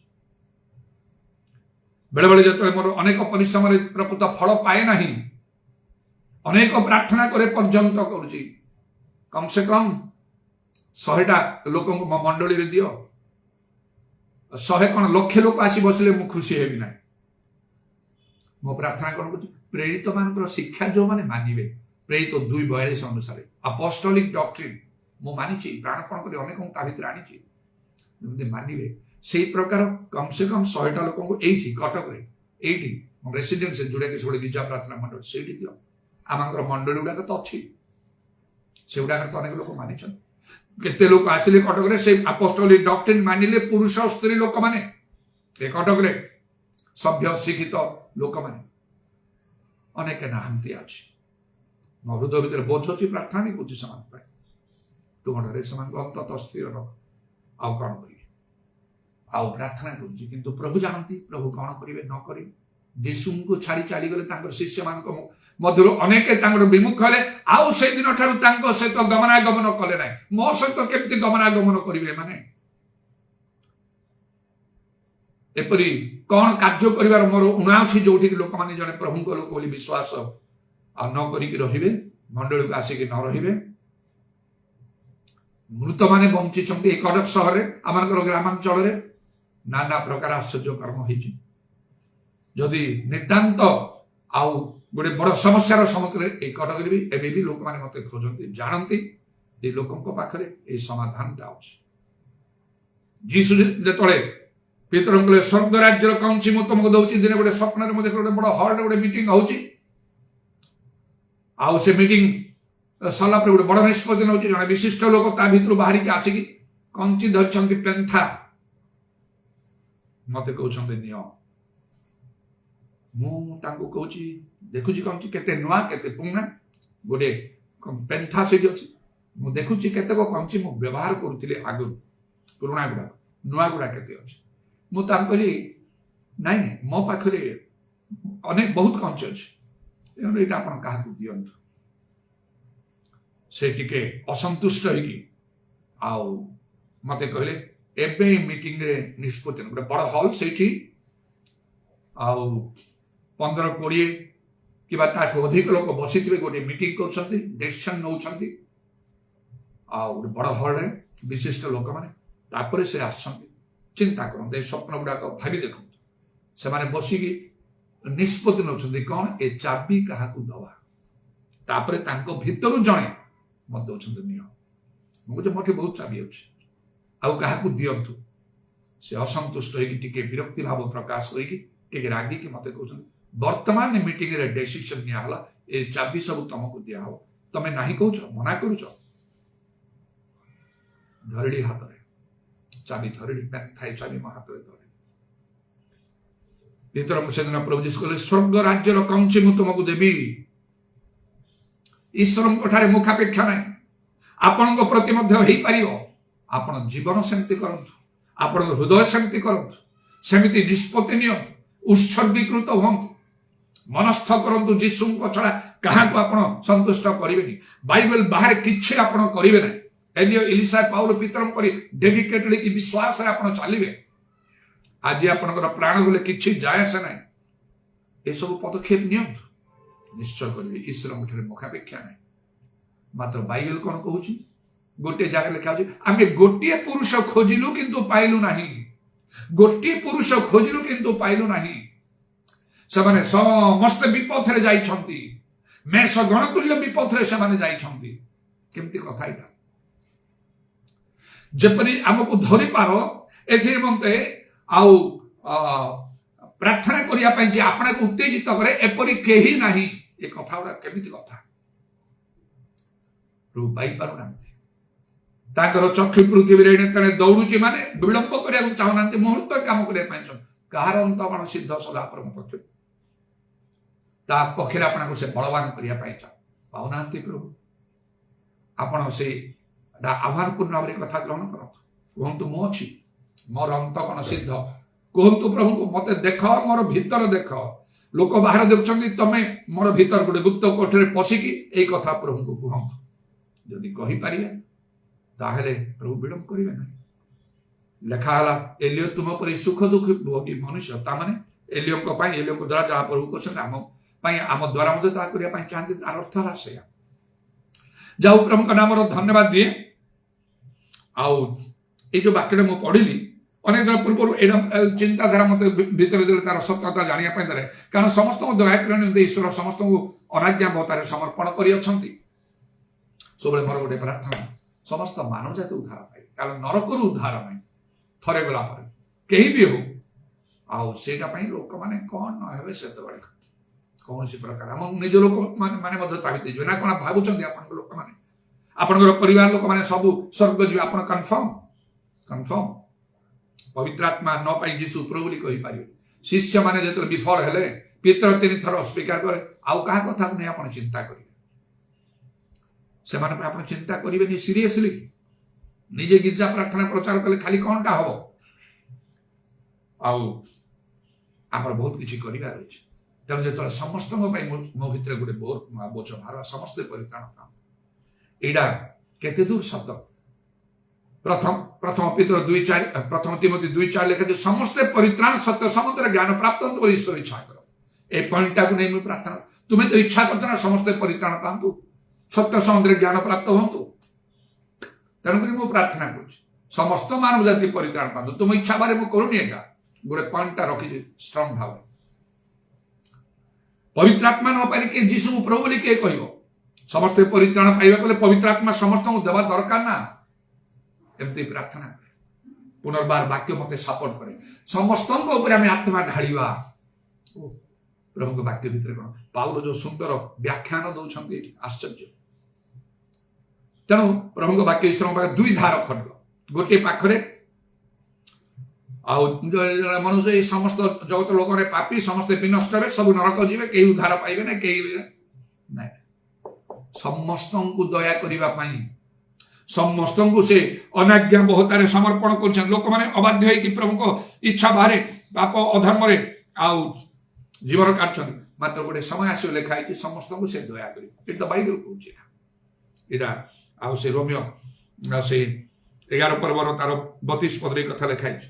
ବେଳେବେଳେ ଯେତେବେଳେ ମୋର ଅନେକ ପରିଶ୍ରମରେ ପ୍ରକୃତ ଫଳ ପାଏ ନାହିଁ, ଅନେକ ପ୍ରାର୍ଥନା করে ପର୍ଯ୍ୟନ୍ତ କରୁଛି, କମ ସେ କମ 100ଟା ଲୋକଙ୍କୁ ମୋ ମଣ୍ଡଳୀରେ ଦିଅ। 100 କଣ ଲକ୍ଷେ ଲୋକ ଆସି ବସିଲେ ମୁଁ ଖୁସି ହେବି ନାହିଁ। ମୋ ପ୍ରାର୍ଥନା କଣ କରୁଛି? ପ୍ରେରିତ ମାନଙ୍କର ଶିକ୍ଷା ଯୋଉମାନେ ମାନିବେ, ପ୍ରେରିତ 2:42 ଅନୁସାରେ ଆପୋଷ୍ଟୋଲିକ ଡକ୍ଟ୍ରିନ୍ ମୁଁ ମାନିଛି, ପ୍ରାଣପଣ କରି ଅନେକଙ୍କୁ ତା ଭିତରେ ଆଣିଛି, ଯେମିତି ମାନିବେ ସେଇ ପ୍ରକାର କମ ସେ କମ 100ଟା ଲୋକଙ୍କୁ ଏଇଠି କଟକରେ, ଏଇଠି ରେସିଡେନ୍ସି ଯୋଉଟାକି ସବୁବେଳେ ଗିର୍ଜା ପ୍ରାର୍ଥନା ମଣ୍ଡଳୀ, ସେଇଠି ଦିଅ। ଆମଙ୍କର ମଣ୍ଡଳୀ ଗୁଡାକ ତ ଅଛି, ସେଗୁଡାକରେ ତ ଅନେକ ଲୋକ ମାନିଛନ୍ତି। କେତେ ଲୋକ ଆସିଲେ କଟକରେ, ସେ ଆପୋଷ୍ଟୋଲିକ ଡକ୍ଟ୍ରିନ୍ ମାନିଲେ ପୁରୁଷ ସ୍ତ୍ରୀ ଲୋକମାନେ, ଏ କଟକରେ ସଭ୍ୟ ଶିକ୍ଷିତ ଲୋକମାନେ ଅନେକ ନାହାନ୍ତି। ଅଛି ମୋ ହୃଦୟ ଭିତରେ ବୋଝ ଅଛି, ପ୍ରାର୍ଥନା ବି କରୁଛି ସେମାନଙ୍କ ପାଇଁ। ତୁମ ଠାରେ ସେମାନଙ୍କୁ ଅନ୍ତତଃ ସ୍ଥିର ରଖ। ଆଉ କଣ କରିବେ? ଆଉ ପ୍ରାର୍ଥନା କରୁଛି, କିନ୍ତୁ ପ୍ରଭୁ ଜାଣନ୍ତି ପ୍ରଭୁ କଣ କରିବେ ନ କରିବେ। ଯୀଶୁଙ୍କୁ ଛାଡି ଚାଲିଗଲେ, ତାଙ୍କର ଶିଷ୍ୟମାନଙ୍କ ମଧ୍ୟରୁ ଅନେକ ତାଙ୍କର ବିମୁଖ ହେଲେ, ଆଉ ସେଦିନ ଠାରୁ ତାଙ୍କ ସହିତ ଗମନାଗମନ କଲେ ନାହିଁ। ମୋ ସହିତ କେମିତି ଗମନାଗମନ କରିବେ ଏମାନେ? ଏପରି କଣ କାର୍ଯ୍ୟ କରିବାର ମୋର ଉଣା ଅଛି, ଯୋଉଠିକି ଲୋକମାନେ ଜଣେ ପ୍ରଭୁଙ୍କ ଲୋକ ବୋଲି ବିଶ୍ୱାସ ଆଉ ନ କରିକି ରହିବେ, ମଣ୍ଡଳୀକୁ ଆସିକି ନ ରହିବେ। ମୃତମାନେ ବଞ୍ଚିଛନ୍ତି ଏ କଟକ ସହରରେ, ଆମଙ୍କର ଗ୍ରାମାଞ୍ଚଳରେ ନାନା ପ୍ରକାର ଆଶ୍ଚର୍ଯ୍ୟ କର୍ମ ହେଇଛି। ଯଦି ନିତାନ୍ତ ଆଉ ଗୋଟେ ବଡ ସମସ୍ୟାର ସମ୍ମୁଖରେ ଏଇ କଟକରେ ବି ଏବେ ବି ଲୋକମାନେ ମତେ ଖୋଜନ୍ତି, ଜାଣନ୍ତି ଏ ଲୋକଙ୍କ ପାଖରେ ଏଇ ସମାଧାନଟା ଅଛି। ଯୀଶୁ ଯେତେବେଳେ ପିତରଙ୍କୁ କହିଲେ, ସ୍ୱର୍ଗ ରାଜ୍ୟର କୌଣସି ମୁଁ ତମକୁ ଦଉଛି, ଦିନେ ଗୋଟେ ସ୍ୱପ୍ନରେ ମୁଁ ଦେଖିଲି ଗୋଟେ ବଡ ହଲରେ ଗୋଟେ ମିଟିଂ ହଉଛି, ଆଉ ସେ ମିଟିଂ ସରିଲା ପରେ ଗୋଟେ ବଡ ନିଷ୍ପତ୍ତି ନଉଛି। ଜଣେ ବିଶିଷ୍ଟ ଲୋକ ତା ଭିତରୁ ବାହାରିକି ଆସିକି କଞ୍ଚି ଧରିଛନ୍ତି, ପେନ୍ଥା, ମତେ କହୁଛନ୍ତି ନିଅ मुझे देखुची कौन केते नुआ केते पुंगना गोटे पेंथा से अच्छी मुझे देखुची केते को कौन मु व्यवहार करुली आगु पुराणा गुड़ा नुआ गुड़ा केते अच्छे मुझे नाई मो पाखे अनेक बहुत कंच अच्छे यहाँ आप दिंतु से टिके असंतुष्ट होगी मत कहले एबे मीटिंग रे निष्पत्ति गोटे बड़ हल से 15-20 कि अधिक लोक बसी गोटे मीटिंग कर डिसीजन नौ गोटे बड़ हल रे विशिष्ट लोक मैंने से चिंता करते स्वप्न गुड़ाक भावी देखते से बसिकी निष्पत्ति नौ कौन ए चाबी क्या दवा तापर भितर जड़े मत दौरान नियम मुझे मोटे बहुत चाबी अच्छे आउ क्या दिंतु से असंतुष्ट होगी विरक्ति भाव प्रकाश करके रागिकी मत कहते वर्तमान मीटिंग रे डिसीजन नियाला ए चाबी सब तुमको दिया हो तमे नहीं कौच मना करुच धरड़ी हाथ में चाबी धरड़ी थाई चाबी मो हाथ में धरड़ी भीतर से दिन प्रभु जी कहले स्वर्ग राज्यर कंची मु तुमको देवी ईश्वर मुखापेक्षा नहीं आपण प्रति आपण जीवन सेमती करंतु आपण हृदय सेमती करंतु सेमिति निष्पत्ति नियंतु उत्सर्गीकृत हुंतु मनस्थ करंतु जीशु छड़ा क्या आपण संतुष्ट करेंगे बाइबल बाहर किछि आपण करेंगे ना एलियो इलिशा पाउल पितरम करी डेडिकेटली कि विश्वास रे आपण चलिबे आज आपनकर प्राण गले किछि जाय से ना ए सब पदक्षेप नियंतु निश्चय करेंगे ईश्वर मुखापेक्षा नहीं मात्र बाइबल कौन कहूँ गोटे जगह लिखा आमे गोटे पुरुष खोजिलु किंतु पाइलु नहीं गोटे पुरुष खोजिलु किंतु पाइलु नहीं सेमाने समस्त विपथ रे जाइछंती मेष गणतुल्य विपथ रे सेमाने जाइछंती केमती कथा इटा जेपरि हमको धरि पारो एथि मते आउ प्रार्थना करिया पई जे आपना को उत्तेजित करे एपरि केही नाही ए कथा उडा केमिति कथा प्रभु पाई पारो नांती ताकर चक्षु पृथ्वी रे तने दौड़ुची माने विलंब करिया चाहना मुहूर्त काम करिया पाई कहार अंतगण सिद्ध सदा परम पक्ष ता पखरे आपन को से बलवान करिया पाई पाउनांती प्रभु आपण से आह्वान पूर्ण भाव कथा ग्रहण कर कहतु मु अच्छी मोर अंतगण सिद्ध कहतु प्रभु को मत देख मोर भीतर देख लोक बाहर देखुं तमें मोर भीतर गोटे गुप्त कोठरी पशिकी यही कथा प्रभु को कहतु जदि कहीपर ताहले प्रभु विलंब करेंगे ना लिखाला एलियो तुम पर सुख दुख भोगी मनुष्य ताने एलियो द्वारा जहाँ प्रभु कहते आम द्वारा मत चाहते तार अर्थ है से जाऊ प्रभु का नाम धन्यवाद दिए आउ ये जो वाक्य मुझे पढ़ी अनेक दिन पूर्व चिंताधारा मत भीतर तार सत्यता जानापी देते कारण समस्त दया ईश्वर समस्त अनाज्ञा बतारे समर्पण कर सब मोर गोटे प्रार्थना समस्त मानव जाति उद्धार पाए कारण नरक उद्धार नहीं थरे गला कहीं भी हो आईटा लोक मैंने कौन नहे से कौन प्रकार आम निज लोक मैंने जी ना कौन भावुं लोक मैंने आप परिवार लोक मैंने सब स्वर्ग जी आप कन्फर्म कन्फर्म पवित्र आत्मा न पाई जीशु प्रभु कहीपर शिष्य मैंने जो विफल हेले पितर 3 थर स्वीकार करे आउ क्या कथा नहीं आप चिंता करेंगे से चिंता करेंगे सीरियसली निजे गिरजा प्रार्थना प्रचार कले खाली कौन टा हम आम बहुत किसी करार अच्छे तेणु जो समस्त मो भर गोटे बोझ भार समस्त परित्राण पाऊ एटा केते दूर शब्द प्रथम पितर 2:4 प्रथम तिमोथी 2:4 लिखा समस्ते परित्राण सत्य समुद्र ज्ञान प्राप्त ईश्वर इच्छा कर ए पॉइंटा को नहीं प्रार्थना तुम्हें तो इच्छा करते ना समस्ते परित्राण पातु सत्य समुद्र ज्ञान प्राप्त हूँ तेणुक मुझे प्रार्थना कर समस्त मानव जाति परित्राण पातु तुम इच्छा बारे मुझे करूनी एका गोटे पॉइंटा रखी स्ट्रंग भाव पवित्र आत्मा न पाइले किए जीशु प्रभु बोली किए कह समस्ते परित्राण पाइबा कले पवित्र आत्मा समस्त देवा दरकार ना एमती प्रार्थना करे पुनर्बार वाक्य मत सपोर्ट करे समस्त आत्मा ढाड़ा प्रभु वाक्य भितर कौन पाउल जो सुंदर व्याख्यान दौरान आश्चर्य तेणु प्रभु वाक्य ईश्वर दुई धार खड्ग गोटे पाखरे ଆଉ ମନୁଷ୍ୟ ଏଇ ସମସ୍ତ ଜଗତ ଲୋକରେ ପାପୀ, ସମସ୍ତେ ବିନଷ୍ଟ ହେବେ, ସବୁ ନରକ ଯିବେ, କେହି ଉଦ୍ଧାର ପାଇବେ ନା, କେହି ନାଇଁ। ସମସ୍ତଙ୍କୁ ଦୟା କରିବା ପାଇଁ ସମସ୍ତଙ୍କୁ ସେ ଅନାଜ୍ଞା ବହୁତାରେ ସମର୍ପଣ କରୁଛନ୍ତି। ଲୋକମାନେ ଅବାଧ୍ୟ ହେଇକି ପ୍ରଭୁଙ୍କ ଇଚ୍ଛା ବାହାରେ ପାପ ଅଧର୍ମରେ ଆଉ ଜୀବନ କାଟୁଛନ୍ତି, ମାତ୍ର ଗୋଟେ ସମୟ ଆସିବ ଲେଖା ହେଇଛି ସମସ୍ତଙ୍କୁ ସେ ଦୟା କରିବ। କିନ୍ତୁ ବାଇବେଲ କହୁଛି ଏଇଟା। ଆଉ ସେ ରୋମିଓ ସେ 11 ପର୍ବର ତାର 32 ପଦରେ କଥା ଲେଖା ହେଇଛି।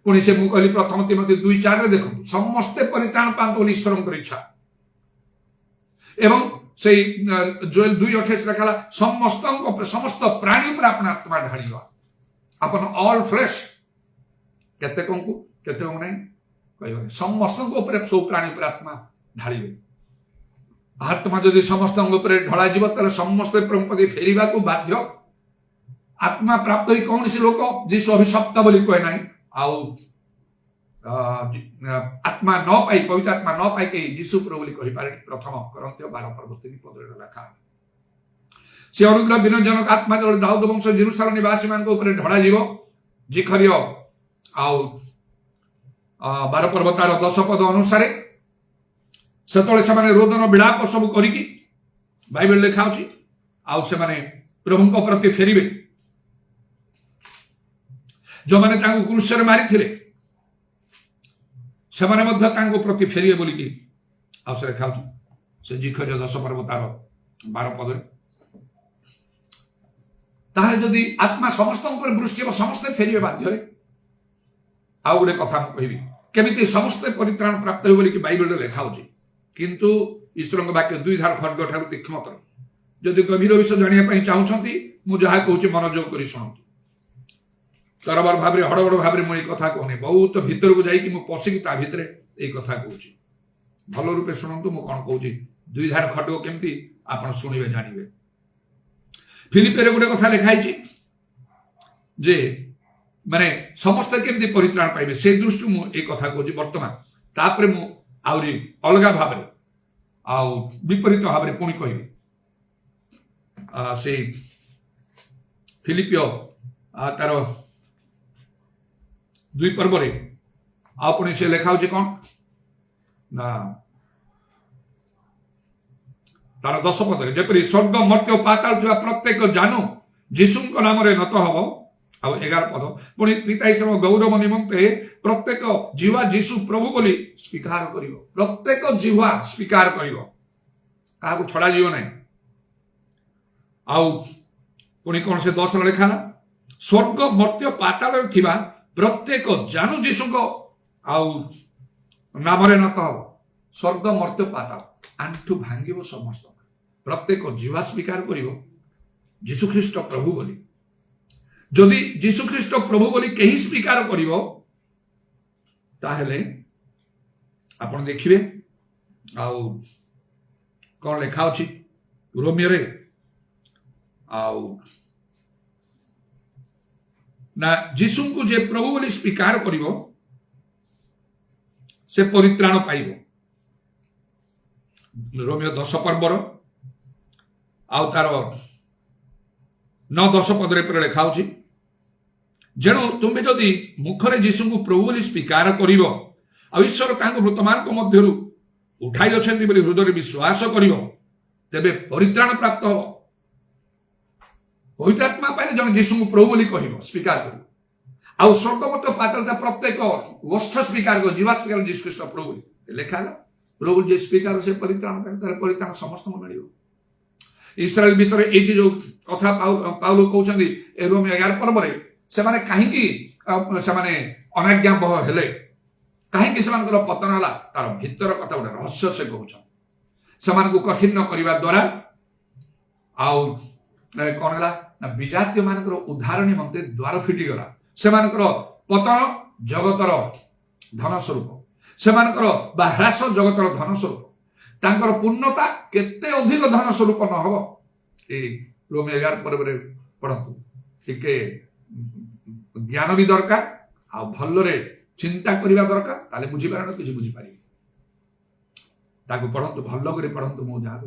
ପୁଣି ସେ ମୁଁ କହିଲି ପ୍ରଥମ ତିମୋଥୀ 2:4 ଦେଖନ୍ତୁ, ସମସ୍ତେ ପରିତ୍ରାଣ ପାଆନ୍ତୁ ବୋଲି ଈଶ୍ୱରଙ୍କର ଇଚ୍ଛା। ଏବଂ ସେଇ ଜୋଏଲ 2:28 ଲେଖା ହେଲା ସମସ୍ତ ପ୍ରାଣୀ ଉପରେ ଆପଣ ଆତ୍ମା ଢାଳିବା, ଆପଣ ଅଲ୍ ଫ୍ଲେଶ। କେତେକଙ୍କୁ ନାହିଁ କହିବନି, ସମସ୍ତଙ୍କ ଉପରେ, ସବୁ ପ୍ରାଣୀ ଉପରେ ଆତ୍ମା ଢାଳିବେ। ଆତ୍ମା ଯଦି ସମସ୍ତଙ୍କ ଉପରେ ଢଳାଯିବ ତାହେଲେ ସମସ୍ତେ ପ୍ରଭୁପତି ଫେରିବାକୁ ବାଧ୍ୟ। ଆତ୍ମା ପ୍ରାପ୍ତ ହୋଇ କୌଣସି ଲୋକ ଯୀଶୁ ଅଭିଶପ୍ତ ବୋଲି କହେ ନାହିଁ, ଆଉ ଆତ୍ମା ନ ପାଇ, ପବିତ୍ର ଆତ୍ମା ନ ପାଇ କେହି ଯୀଶୁ ପ୍ରଭୁ ବୋଲି କହିପାରେ। ପ୍ରଥମ କରନ୍ଥୀୟ 12:3 ଲେଖା। ସେ ଅନୁଗ୍ରହ ବିନୋଦନକ ଆତ୍ମା ଯେତେବେଳେ ଦାଉଦ ବଂଶ ଜେରୁସାଲେମ ନିବାସୀ ମାନଙ୍କ ଉପରେ ଢଳାଯିବ, ଜିଖରିୟ ଆଉ 12 ପର୍ବ ତାର 10 ପଦ ଅନୁସାରେ, ସେତେବେଳେ ସେମାନେ ରୋଦନ ବିଳାପ ସବୁ କରିକି, ବାଇବେଲ ଲେଖା ଅଛି, ଆଉ ସେମାନେ ପ୍ରଭୁଙ୍କ ପ୍ରତି ଫେରିବେ। ଯେଉଁମାନେ ତାଙ୍କୁ କ୍ରୁଶରେ ମାରିଥିଲେ ସେମାନେ ମଧ୍ୟ ତାଙ୍କ ପ୍ରତି ଫେରିବେ ବୋଲିକି ଆଉ ସେ ଲେଖା ଅଛି। ସେ ଜିଖରିୟ 10 ପର୍ବ ତାର 12 ପଦରେ। ତାହେଲେ ଯଦି ଆତ୍ମା ସମସ୍ତଙ୍କ ଉପରେ ବୃଷ୍ଟି ହେବ, ସମସ୍ତେ ଫେରିବେ ବାଧ୍ୟରେ। ଆଉ ଗୋଟେ କଥା ମୁଁ କହିବି, କେମିତି ସମସ୍ତେ ପରିତ୍ରାଣ ପ୍ରାପ୍ତ ହେବେ ବୋଲିକି ବାଇବେଲରେ ଲେଖା ଅଛି। କିନ୍ତୁ ଈଶ୍ୱରଙ୍କ ବାକ୍ୟ 2 ଧାର ଖଡ୍ଗ ଠାରୁ ତୀକ୍ଷ୍ଣତର। ଯଦି ଗଭୀର ବିଷୟ ଜାଣିବା ପାଇଁ ଚାହୁଁଛନ୍ତି, ମୁଁ ଯାହା କହୁଛି ମନୋଯୋଗ କରି ଶୁଣନ୍ତୁ। ତରବର ଭାବରେ, ହଡ଼ବଡ଼ ଭାବରେ ମୁଁ ଏଇ କଥା କହୁନି, ବହୁତ ଭିତରକୁ ଯାଇକି ମୁଁ ପଶିକି ତା ଭିତରେ ଏଇ କଥା କହୁଛି। ଭଲ ରୂପେ ଶୁଣନ୍ତୁ ମୁଁ କଣ କହୁଛି। 2 ଧାର ଖଡ୍ଗ କେମିତି ଆପଣ ଶୁଣିବେ, ଜାଣିବେ। ଫିଲିପିରେ ଗୋଟେ କଥା ଲେଖା ହେଇଛି ଯେ ମାନେ ସମସ୍ତେ କେମିତି ପରିତ୍ରାଣ ପାଇବେ, ସେ ଦୃଷ୍ଟିରୁ ମୁଁ ଏଇ କଥା କହୁଛି ବର୍ତ୍ତମାନ। ତାପରେ ମୁଁ ଆହୁରି ଅଲଗା ଭାବରେ ଆଉ ବିପରୀତ ଭାବରେ ପୁଣି କହିବି। ସେଇ ଫିଲିପିଓ ତାର 2 ପର୍ବରେ ଆଉ ପୁଣି ସେ ଲେଖା ହଉଛି କଣ ନା, ତାର 10 ପଦରେ, ଯେପରି ସ୍ୱର୍ଗ ମର୍ତ୍ତ୍ୟ ପାତାଳ ଥିବା ପ୍ରତ୍ୟେକ ଜାନୁ ଯୀଶୁଙ୍କ ନାମରେ নত ହବ। ଆଉ 11 ପଦ, ପୁଣି ପିତା ଈଶ୍ୱର ଗୌରବ ନିମନ୍ତେ ପ୍ରତ୍ୟେକ ଜିହ୍ୱା ଯୀଶୁ ପ୍ରଭୁ ବୋଲି ସ୍ୱୀକାର କରିବ। ପ୍ରତ୍ୟେକ ଜିହ୍ୱା ସ୍ୱୀକାର କରିବ, କାହାକୁ ଛଡା ଯିବ ନାହିଁ। ଆଉ ପୁଣି କଣ ସେ 10 ଲେଖା ହେଲା, ସ୍ୱର୍ଗ ମର୍ତ୍ତ୍ୟ ପାତାଳରେ ଥିବା ପ୍ରତ୍ୟେକ ଜାନୁ ଯୀଶୁଙ୍କ ଆଉ ନାମରେ নত ହବ। ସ୍ୱର୍ଗ ମର୍ତ୍ତ୍ୟ ପାତାଳ ଆଣ୍ଠୁ ଭାଙ୍ଗିବ ସମସ୍ତ, ପ୍ରତ୍ୟେକ ଜିହ୍ୱା ସ୍ୱୀକାର କରିବ ଯୀଶୁ ଖ୍ରୀଷ୍ଟ ପ୍ରଭୁ ବୋଲି। ଯଦି ଯୀଶୁ ଖ୍ରୀଷ୍ଟ ପ୍ରଭୁ ବୋଲି କେହି ସ୍ୱୀକାର କରିବ, ତାହେଲେ ଆପଣ ଦେଖିବେ ଆଉ କଣ ଲେଖା ଅଛି ରୋମିଓରେ, ଆଉ ନା ଯୀଶୁଙ୍କୁ ଯେ ପ୍ରଭୁ ବୋଲି ସ୍ୱୀକାର କରିବ ସେ ପରିତ୍ରାଣ ପାଇବ। ରୋମିଓ 10 ପର୍ବର ଆଉ ତାର 9-10 ପଦରେ ପରେ ଲେଖା ହଉଛି, ଯେଣୁ ତୁମେ ଯଦି ମୁଖରେ ଯୀଶୁଙ୍କୁ ପ୍ରଭୁ ବୋଲି ସ୍ୱୀକାର କରିବ, ଆଉ ଈଶ୍ୱର ତାଙ୍କୁ ମୃତମାନଙ୍କ ମଧ୍ୟରୁ ଉଠାଇ ଅଛନ୍ତି ବୋଲି ହୃଦୟରେ ବିଶ୍ୱାସ କରିବ, ତେବେ ପରିତ୍ରାଣ ପ୍ରାପ୍ତ ହବ। ପବିତ୍ର ଆତ୍ମା ପାଇଲେ ଜଣେ ଯୀଶୁଙ୍କୁ ପ୍ରଭୁ ବୋଲି କହିବ, ସ୍ୱୀକାର କରିବ। ଆଉ ସ୍ୱର୍ଗ ମର୍ତ୍ତ୍ୟ ପାତାଳ ପ୍ରତ୍ୟେକ ଓଷ୍ଠ ସ୍ୱୀକାର କରିବ, ଜିହ୍ୱା ସ୍ୱୀକାର ଯୀଶୁ ଖ୍ରୀଷ୍ଟ ପ୍ରଭୁ ବୋଲି ଲେଖା ହେଲା। ପ୍ରଭୁ ଯେ ସ୍ୱୀକାର ସେ ପରିତ୍ରାଣ ପାଇବ, ତାର ପରିତ୍ରାଣ ସମସ୍ତଙ୍କୁ ମିଳିବ। ଇସ୍ରାଏଲ ବିଷୟରେ ଏଇଠି ଯୋଉ କଥା ପାଉଲ କହୁଛନ୍ତି ରୋମିଓ 11 ପର୍ବରେ, ସେମାନେ କାହିଁକି ସେମାନେ ଅନାଜ୍ଞାବହ ହେଲେ, କାହିଁକି ସେମାନଙ୍କର ପତନ ହେଲା, ତାର ଭିତର କଥା ଗୋଟେ ରହସ୍ୟ ସେ କହୁଛନ୍ତି। ସେମାନଙ୍କୁ କଠିନ କରିବା ଦ୍ୱାରା ଆଉ କଣ ହେଲା ନା, ବିଜାତୀୟ ମାନଙ୍କର ଉଦ୍ଧାର ନିମନ୍ତେ ଦ୍ୱାର ଫିଟିଗଲା। ସେମାନଙ୍କର ପତନ ଜଗତର ଧନ ସ୍ୱରୂପ, ସେମାନଙ୍କର ବା ହ୍ରାସ ଜଗତର ଧନ ସ୍ୱରୂପ, ତାଙ୍କର ପୂର୍ଣ୍ଣତା କେତେ ଅଧିକ ଧନ ସ୍ୱରୂପ ନ ହବ। ଏଇ ରୋମିଓ 11 ପର୍ବରେ ପଢନ୍ତୁ, ଟିକେ ଜ୍ଞାନ ବି ଦରକାର, ଆଉ ଭଲରେ ଚିନ୍ତା କରିବା ଦରକାର, ତାହେଲେ ବୁଝିପାରିବ, କିଛି ବୁଝିପାରିବେ। ତାକୁ ପଢନ୍ତୁ, ଭଲ କରି ପଢନ୍ତୁ। ମୁଁ ଯାହା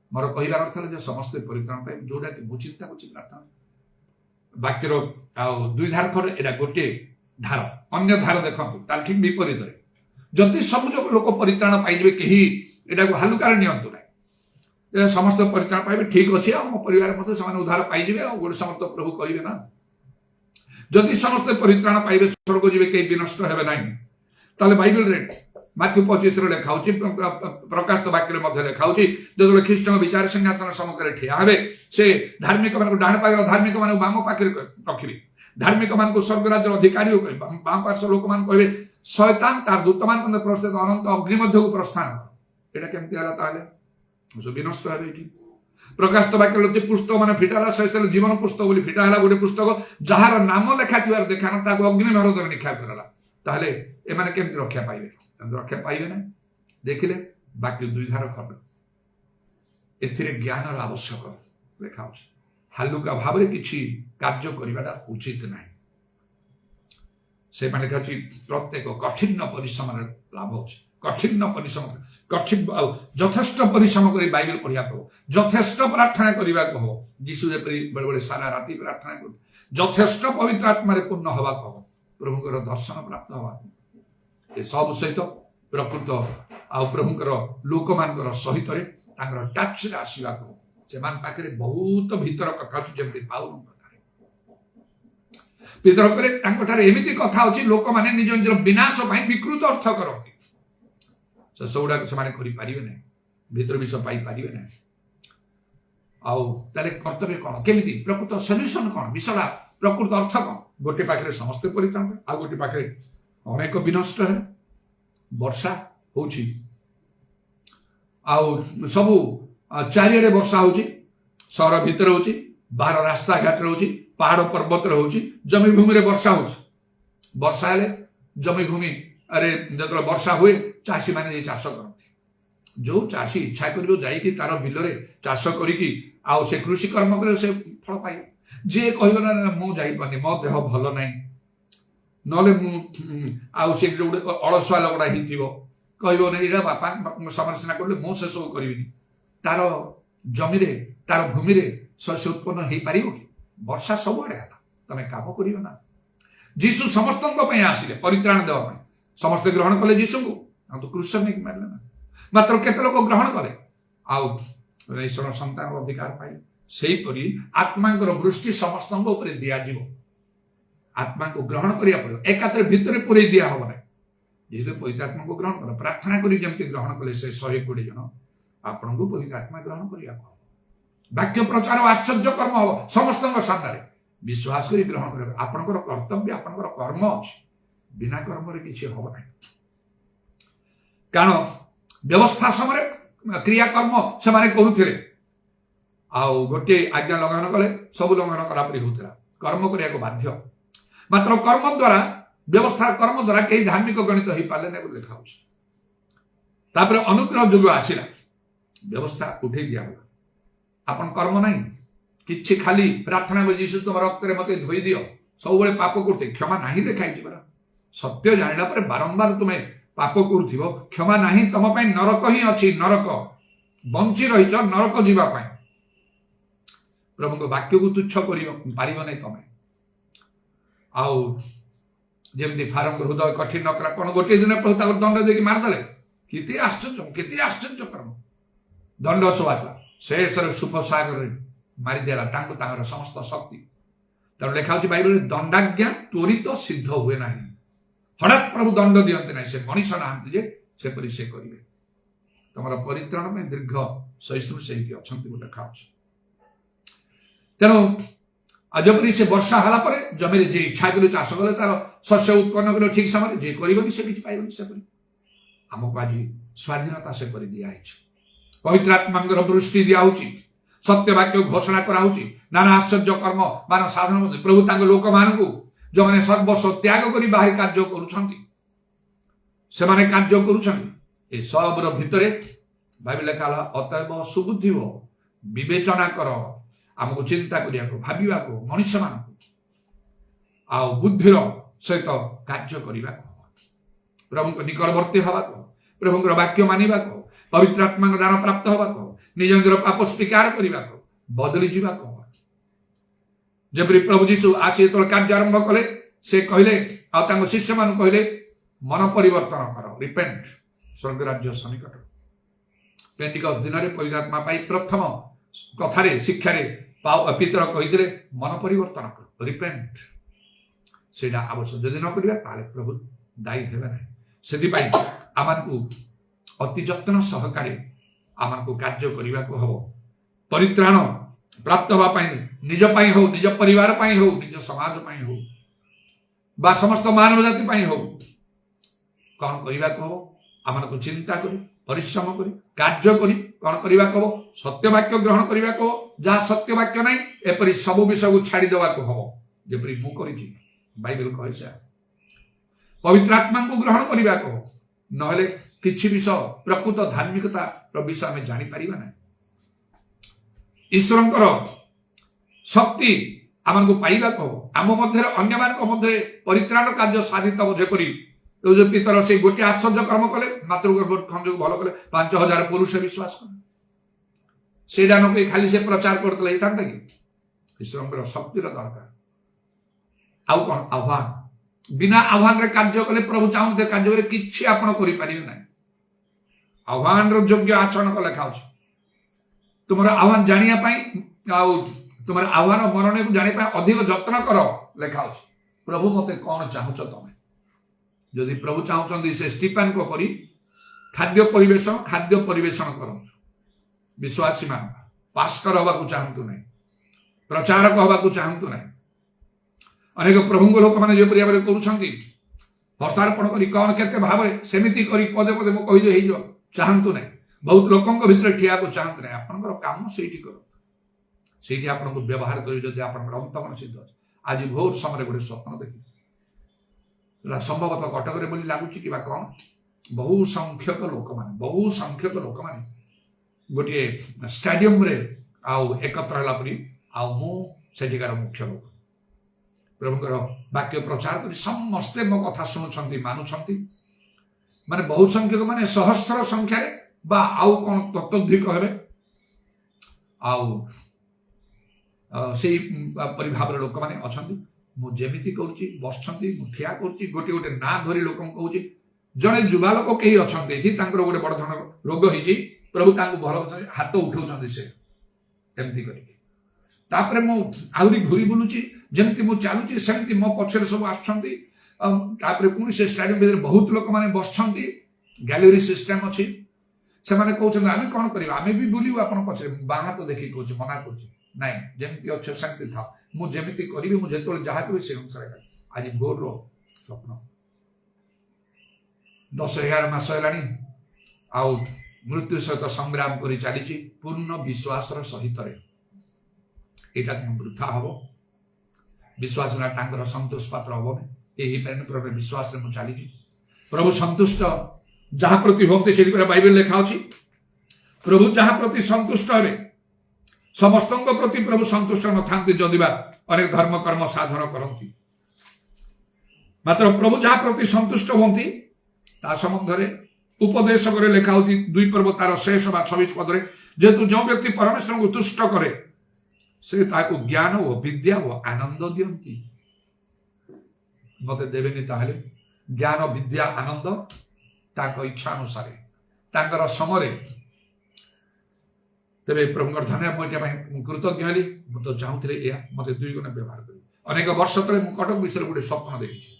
ମୋର କହିବାର ଅର୍ଥ ହେଲା ଯେ ସମସ୍ତେ ପରିତ୍ରାଣ ପାଇବେ, ଯୋଉଟା କି ମୁଁ ଚିନ୍ତା କରୁଛି ପ୍ରାର୍ଥନା ବାକ୍ୟର ଆଉ 2 ଧାର ଖଣ୍ଡ, ଏଇଟା ଗୋଟିଏ ଧାର ଅନ୍ୟ ଧାର ଦେଖନ୍ତୁ ତାର ଠିକ ବିପରୀତରେ ଯଦି ସବୁ ଲୋକ ପରିତ୍ରାଣ ପାଇଯିବେ କେହି ଏଟାକୁ ହାଲୁକାରେ ନିଅନ୍ତୁ ନାହିଁ ସମସ୍ତେ ପରିତ୍ରାଣ ପାଇବେ ଠିକ ଅଛି ଆଉ ମୋ ପରିବାର ମଧ୍ୟ ସେମାନେ ଉଦ୍ଧାର ପାଇଯିବେ ଆଉ ଗୋଟେ ସମସ୍ତ ପ୍ରଭୁ କହିବେ ନା ଯଦି ସମସ୍ତେ ପରିତ୍ରାଣ ପାଇବେ ସ୍ୱର୍ଗ ଯିବେ କେହି ବିନଷ୍ଟ ହେବେ ନାହିଁ ତାହେଲେ ବାଇବେଲରେ ମାଥ୍ୟୁ 25 ଲେଖା ହଉଛି ପ୍ରକାଶିତ ବାକ୍ୟରେ ମଧ୍ୟ ଲେଖା ହଉଛି ଯେତେବେଳେ ଖ୍ରୀଷ୍ଟଙ୍କ ବିଚାର ସିଂହାସନ ସମ୍ମୁଖରେ ଠିଆ ହେବେ ସେ ଧାର୍ମିକ ମାନଙ୍କୁ ଡାହାଣ ପାଖରେ ଧାର୍ମିକ ମାନଙ୍କୁ ବାମ ପାଖରେ ରଖିବେ ଧାର୍ମିକ ମାନଙ୍କୁ ସ୍ୱର୍ଗରାଜ୍ୟର ଅଧିକାରୀ ବାମ ପାର୍ଶ୍ୱ ଲୋକମାନେ କହିବେ ଶୟତାନ ତାର ଦୂତମାନଙ୍କ ପ୍ରସ୍ତୁତ ଅନନ୍ତ ଅଗ୍ନି ମଧ୍ୟକୁ ପ୍ରସ୍ଥାନ ଏଟା କେମିତି ହେଲା ତାହେଲେ ବିନଷ୍ଟ ହେବେ ଏଠି ପ୍ରକାଶିତ ବାକ୍ୟରେ ଅଛି ପୁସ୍ତକ ମାନେ ଫିଟା ହେଲା ସେ ଜୀବନ ପୁସ୍ତକ ବୋଲି ଫିଟା ହେଲା ଗୋଟେ ପୁସ୍ତକ ଯାହାର ନାମ ଲେଖା ଥିବାର ଦେଖାନ ତାକୁ ଅଗ୍ନି ନରକରେ ନିକ୍ଷେପ କରାଲା ତାହେଲେ ଏମାନେ କେମିତି ରକ୍ଷା ପାଇବେ ରକ୍ଷା ପାଇବେ ନା ଦେଖିଲେ ବାକ୍ୟ 2 ଧାର ଖଣ୍ଡ ଏଥିରେ ଜ୍ଞାନର ଆବଶ୍ୟକ ଲେଖା ଅଛି ହାଲୁକା ଭାବରେ କିଛି କାର୍ଯ୍ୟ କରିବାଟା ଉଚିତ ନାହିଁ ସେମାନେ ଲେଖା ଅଛି ପ୍ରତ୍ୟେକ କଠିନ ପରିଶ୍ରମର ଲାଭ ଅଛି କଠିନ ପରିଶ୍ରମ ଯଥେଷ୍ଟ ପରିଶ୍ରମ କରି ବାଇବେଲ ପଢିବାକୁ ହବ ଯଥେଷ୍ଟ ପ୍ରାର୍ଥନା କରିବାକୁ ହବ ଯୀଶୁ ଯେପରି ବେଳେବେଳେ ସାରା ରାତି ପ୍ରାର୍ଥନା କରୁ ଯଥେଷ୍ଟ ପବିତ୍ର ଆତ୍ମାରେ ପୂର୍ଣ୍ଣ ହବାକୁ ହବ ପ୍ରଭୁଙ୍କର ଦର୍ଶନ ପ୍ରାପ୍ତ ହବାକୁ ଏ ସବୁ ସହିତ ପ୍ରକୃତ ଆଉ ପ୍ରଭୁଙ୍କର ଲୋକମାନଙ୍କର ସହିତରେ ତାଙ୍କର ଟାଚରେ ଆସିବାକୁ ସେମାନେ ପାଖରେ ବହୁତ ଭିତର କଥା ଅଛି ଯେମିତି ପାଉଲଙ୍କ ଭିତର କରେ ତାଙ୍କଠାରେ ଏମିତି କଥା ଅଛି ଲୋକମାନେ ନିଜ ନିଜର ବିନାଶ ପାଇଁ ବିକୃତ ଅର୍ଥ କରନ୍ତି ସେଗୁଡାକ ସେମାନେ କରିପାରିବେ ନାହିଁ ଭିତର ବିଷୟ ପାଇପାରିବେ ନାହିଁ ଆଉ ତାହେଲେ କର୍ତ୍ତବ୍ୟ କଣ କେମିତି ପ୍ରକୃତ ସଲ୍ୟୁସନ କଣ ବିଷୟଟା ପ୍ରକୃତ ଅର୍ଥ କଣ ଗୋଟେ ପାଖରେ ସମସ୍ତେ ପରିତ୍ରାଣ ଆଉ ଗୋଟେ ପାଖରେ ଅନେକ ବିନଷ୍ଟ ହେଲେ ବର୍ଷା ହଉଛି ଆଉ ସବୁ ଚାରିଆଡେ ବର୍ଷା ହଉଛି ସହର ଭିତରେ ହଉଛି ବାହାର ରାସ୍ତାଘାଟରେ ହଉଛି ପାହାଡ ପର୍ବତରେ ହଉଛି ଜମି ଭୂମିରେ ବର୍ଷା ହଉଛି ବର୍ଷା ହେଲେ ଜମି ଭୂମି ଆରେ ଯେତେବେଳେ ବର୍ଷା ହୁଏ ଚାଷୀ ମାନେ ଯାଇ ଚାଷ କରନ୍ତି ଯୋଉ ଚାଷୀ ଇଚ୍ଛା କରିବ ଯାଇକି ତାର ବିଲରେ ଚାଷ କରିକି ଆଉ ସେ କୃଷି କର୍ମ କରିବ ସେ ଫଳ ପାଇବ ଯିଏ କହିବ ନା ମୁଁ ଯାଇପାରୁନି ମୋ ଦେହ ଭଲ ନାହିଁ ନହେଲେ ମୁଁ ଆଉ ସେ ଗୋଟେ ଅଳସୁଆ ଲୋକଟା ହେଇଥିବ କହିବ ନା ଏଇଟା ବାପା ସମାଲୋଚନା କଲେ ମୁଁ ସେସବୁ କରିବିନି ତାର ଜମିରେ ତାର ଭୂମିରେ ଶସ୍ୟ ଉତ୍ପନ୍ନ ହେଇପାରିବ କି ବର୍ଷା ସବୁଆଡେ ହେଲା ତମେ କାମ କରିବ ନା ଯୀଶୁ ସମସ୍ତଙ୍କ ପାଇଁ ଆସିଲେ ପରିତ୍ରାଣ ଦେବା ପାଇଁ ସମସ୍ତେ ଗ୍ରହଣ କଲେ ଯୀଶୁଙ୍କୁ ଆଉ ତ କୃଷ ନେଇକି ମାରିଲେ ନା ମାତ୍ର କେତେ ଲୋକ ଗ୍ରହଣ କଲେ ଆଉ ଈଶ୍ୱର ସନ୍ତାନର ଅଧିକାର ପାଇଲେ ସେହିପରି ଆତ୍ମାଙ୍କର ବୃଷ୍ଟି ସମସ୍ତଙ୍କ ଉପରେ ଦିଆଯିବ ଆତ୍ମାଙ୍କୁ ଗ୍ରହଣ କରିବାକୁ ପଡିବ ଏକାଥରେ ଭିତରେ ପୁରେଇ ଦିଆ ହବ ନାହିଁ ଯେହେତୁ ପବିତ୍ର ଆତ୍ମାକୁ ଗ୍ରହଣ କର ପ୍ରାର୍ଥନା କରି ଯେମିତି ଗ୍ରହଣ କଲେ ସେ 120 ଜଣ ଆପଣଙ୍କୁ ପବିତ୍ର ଆତ୍ମା ଗ୍ରହଣ କରିବାକୁ ହବ ବାକ୍ୟ ପ୍ରଚାର ଆଶ୍ଚର୍ଯ୍ୟ କର୍ମ ହବ ସମସ୍ତଙ୍କ ସାମ୍ନାରେ ବିଶ୍ୱାସ କରି ଗ୍ରହଣ କରିବାକୁ ଆପଣଙ୍କର କର୍ତ୍ତବ୍ୟ ଆପଣଙ୍କର କର୍ମ ଅଛି ବିନା କର୍ମରେ କିଛି ହବ ନାହିଁ କାରଣ ବ୍ୟବସ୍ଥା ସମୟରେ କ୍ରିୟାକର୍ମ ସେମାନେ କରୁଥିଲେ ଆଉ ଗୋଟିଏ ଆଜ୍ଞା ଲଙ୍ଘନ କଲେ ସବୁ ଲଙ୍ଘନ କଲା ପରି ହଉଥିଲା କର୍ମ କରିବାକୁ ବାଧ୍ୟ ମାତ୍ର କର୍ମ ଦ୍ୱାରା ବ୍ୟବସ୍ଥା କର୍ମ ଦ୍ୱାରା କେହି ଧାର୍ମିକ ଗଣିତ ହେଇପାରିଲେ ନାହିଁ ବୋଲି ଲେଖା ହଉଛି ତାପରେ ଅନୁଗ୍ରହ ଯୁଗ ଆସିଲା ବ୍ୟବସ୍ଥା ଉଠେଇ ଦିଆଗଲା ଆପଣ କର୍ମ ନାହିଁ କିଛି ଖାଲି ପ୍ରାର୍ଥନା କରି ଯୀଶୁ ତୁମ ରକ୍ତରେ ମତେ ଧୋଇ ଦିଅ ସବୁବେଳେ ପାପ କରୁଥିବେ କ୍ଷମା ନାହିଁ ଲେଖାଇଛି ପରା ସତ୍ୟ ଜାଣିଲା ପରେ ବାରମ୍ବାର ତୁମେ ପାପ କରୁଥିବ କ୍ଷମା ନାହିଁ ତମ ପାଇଁ ନରକ ହିଁ ଅଛି ନରକ ବଞ୍ଚି ରହିଛ ନରକ ଯିବା ପାଇଁ ପ୍ରଭୁଙ୍କ ବାକ୍ୟକୁ ତୁଚ୍ଛ ପାରିବ ନାହିଁ ତମେ ଆଉ ଯେମିତି ଫାରଙ୍କ ହୃଦୟ କଠିନ କଲା କଣ ଗୋଟିଏ ଦିନ ପ୍ରଭୁ ତାକୁ ଦଣ୍ଡ ଦେଇକି ମାରିଦେଲେ କେତେ ଆଶ୍ଚର୍ଯ୍ୟ କର୍ମ ଦଣ୍ଡ ଶୁଭାଥିଲା ଶେଷରେ ସୁଫ ସାଗରରେ ମାରିଦେଲା ତାଙ୍କୁ ତାଙ୍କର ସମସ୍ତ ଶକ୍ତି ତେଣୁ ଲେଖା ଅଛି ବାଇବେଲରେ ଦଣ୍ଡାଜ୍ଞା ତ୍ୱରିତ ସିଦ୍ଧ ହୁଏ ନାହିଁ ହଠାତ୍ ପ୍ରଭୁ ଦଣ୍ଡ ଦିଅନ୍ତି ନାହିଁ ସେ ମଣିଷ ନାହାନ୍ତି ଯେ ସେପରି ସେ କରିବେ ତମର ପରିତ୍ରାଣ ପାଇଁ ଦୀର୍ଘ ସହିଷ୍ଣୁ ସେଇଠି ଅଛନ୍ତି ବୋଲି ଲେଖା ଅଛି ତେଣୁ ଯେପରି ସେ ବର୍ଷା ହେଲା ପରେ ଜମିରେ ଯିଏ ଇଚ୍ଛା କରି ଚାଷ କଲେ ତାର ଶସ୍ୟ ଉତ୍ପନ୍ନ କଲେ ଠିକ ସମୟରେ ଯିଏ କରିବନି ସେ କିଛି ପାଇବନି ସେପରି ଆମକୁ ଆଜି ସ୍ୱାଧୀନତା ସେ କରି ଦିଆହେଇଛି ପବିତ୍ର ଆତ୍ମାଙ୍କର ବୃଷ୍ଟି ଦିଆହଉଛି ସତ୍ୟ ବାକ୍ୟ ଘୋଷଣା କରାହଉଛି ନାନା ଆଶ୍ଚର୍ଯ୍ୟ କର୍ମ ମାନ ସାଧନ ପ୍ରଭୁ ତାଙ୍କ ଲୋକମାନଙ୍କୁ ଯେଉଁମାନେ ସର୍ବସ୍ୱ ତ୍ୟାଗ କରି ବାହାରି କାର୍ଯ୍ୟ କରୁଛନ୍ତି ସେମାନେ କାର୍ଯ୍ୟ କରୁଛନ୍ତି ଏ ସବୁର ଭିତରେ ବାଇବେଲ ଲେଖା ହେଲା ଅତଏବ ସୁବୁଦ୍ଧି ହୁଅ ବିବେଚନା କର ଆମକୁ ଚିନ୍ତା କରିବାକୁ ଭାବିବାକୁ ମଣିଷମାନଙ୍କୁ ଆଉ ବୁଦ୍ଧିର ସହିତ କାର୍ଯ୍ୟ କରିବାକୁ ପ୍ରଭୁଙ୍କ ନିକଟବର୍ତ୍ତୀ ହେବାକୁ ପ୍ରଭୁଙ୍କର ବାକ୍ୟ ମାନିବାକୁ ପବିତ୍ର ଆତ୍ମାଙ୍କ ଦାନ ପ୍ରାପ୍ତ ହେବାକୁ ନିଜ ନିଜର ପାପ ସ୍ୱୀକାର କରିବାକୁ ବଦଳି ଯିବାକୁ ଯେପରି ପ୍ରଭୁ ଯୀଶୁ ଆସି ଯେତେବେଳେ କାର୍ଯ୍ୟ ଆରମ୍ଭ କଲେ से कहले आ शिष्य मान कहले मन परिवर्तन कर रिपेंट स्वर्ग राज्य सन्निकट पेंटिकस्ट दिन में पवित्र आत्मा पाई प्रथम कथारे शिक्षारे पितर कही मन परिवर्तन कर रिपेंट से आवश्यक जदि न करा प्रभु दायी हे ना से आम अति जत्न सहकारी आम को कार्य करने को हम परित्राण प्राप्त हाँपाई निज पाई हो निज परिवार पाई हो निज समाज पाई हो बा समस्त मानव जाति पाई हो कौन करने को हम आम को चिंता करी परिश्रम करी कार्य करी कौन करने को हम सत्य वाक्य ग्रहण करने को जहाँ सत्य वाक्य नहीं एपरी सब विषय को छाड़देवा को हम जपरी मुझे बाइबल कहे से पवित्र आत्मा को ग्रहण करने को नहले किछि विषय प्रकृत धार्मिकता विषय आम जापर ना ईश्वर शक्ति आम को पाइबा को आम मध्य अन्य मध्य परित्राण कार्य साधित जेपरी जो पितर से गोटे आश्चर्य कर्म कले मातृगर्भ खंड भल कले 5000 पुरुष विश्वास कले से न खाली से प्रचार करते था कि ईश्वर शक्तिर दरकार आउ कौन आह्वान बिना आह्वान रे कार्य कले प्रभु चाहते कार्य करे किछि आपण करि परिबे नै आह्वान रो योग्य आचरण को लेखा अछि तुमर आह्वान जानिया पाई आउ तुमर आह्वान मरण को जानि पाई अधिक जत्न कर लेखा अछि प्रभु मते कोन चाहछ तमे जदि प्रभु चाहछन्ती से स्टीफन को परि खाद्य परिवेशन कर विश्वासी मान पास्टर हवा को चाहतु नै प्रचारक हवा को चाहतु नै अनेक प्रभु लोक मैंने जो भाव करुँच हस्तार्पण कर कौन केते भाव सेमिति करी पदे पदे मो कही जो चाहतु ना बहुत लोकों भीतर ठिया को चाहतु ना आपंकर काम से आपको व्यवहार कर अंतमन सिद्ध अच्छे आज भोर समय गोटे स्वप्न देखी संभवतः कटक लगुच कि कौन बहु संख्यक लोक मैंने गोटे स्टाडियम रे आउ एकत्र सेठिकार मुख्य लोक प्रभुकर वाक्य प्रचार कर समस्ते मो कथा शुणुंट मानुंट माने बहुत संख्यक माने सहस्र संख्यार बा आउ कौन तत्वधिक हे से भाव लोक मैंने अच्छा मुझे करुच्ची बसुँच ठिया करुच्ची गोटे गोटे ना धरी लोक कहूँ जड़े जुवा लोक कहीं अच्छा गोटे बड़ धरण रोग हो प्रभु भल हाथ उठाऊँ से एमती कर घूरी बुलूची जमती मु चलुची सेमती मो पछरे सब आछंती पुणी से स्टाडियम भीतर बहुत लोक मैंने बसछंती गैलरी सिस्टम अच्छी से मैंने कहते आम कौन कर आम भी बुलू आप पछरे बाहा तो देखिए कहूँ मना कर नाई जमती अच्छे सेमती था मुझे करी मुझे जहाँ करी से अनुसार आज भोर रो स्वप्न 10-11 मास है मृत्यु सहित संग्राम कर चली पूर्ण विश्वास सहित वृथा हम विश्वास संतोष पात्र हम प्रभु विश्वास चली प्रभु संतुष्ट जहाँ प्रति भक्ति से बाइबल लिखा अच्छी प्रभु जहाँ प्रति संतुष्ट हे समस्त प्रति प्रभु संतुष्ट न था जदिवा अनेक धर्म कर्म साधन करती मात्र प्रभु जहाँ प्रति संतुष्ट होती संबंध उपदेश लिखा होती 2 पर्व तार 26 पदरे जेहेतु जो व्यक्ति परमेश्वर को तुष्ट करे से ताको ज्ञान और विद्या और आनंद दियंती मते देवेनी ताहले ज्ञान विद्या आनंद ताको इच्छा अनुसार तांकर समय तेरे प्रभुଙ୍କର धन्यवाद कृतज्ञ हली मु तो चाहूले या मते 2 गुण व्यवहार करी अनेक वर्ष तले मु कटक विषय गोटे स्वप्न देखी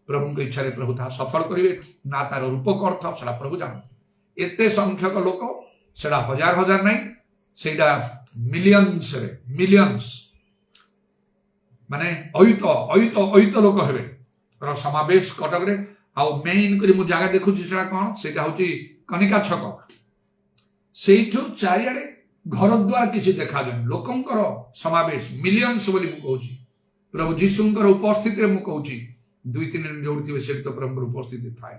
प्रभु की इच्छा प्रभु ता सफल करेंगे ना तार रूपक अर्थ से प्रभु जानते एते संख्यक लोक से हजार हजार नहीं से मिलियंस माने अयुत अयुत अयुत लोक हे समावेश कटक रे आउ मेन करी मु जगह देखुची सेटा कौन सेटा होची कनिका छक सेठु चारियाडे घर द्वार किसी देखा जाए लोकंकर समावेश मिलियंस बोली मु कहूची प्रभु जीशुंकर उपस्थिति रे मु कहूची 2-3 दिन जोड़ी थे से तो प्रभु उपस्थिति थाए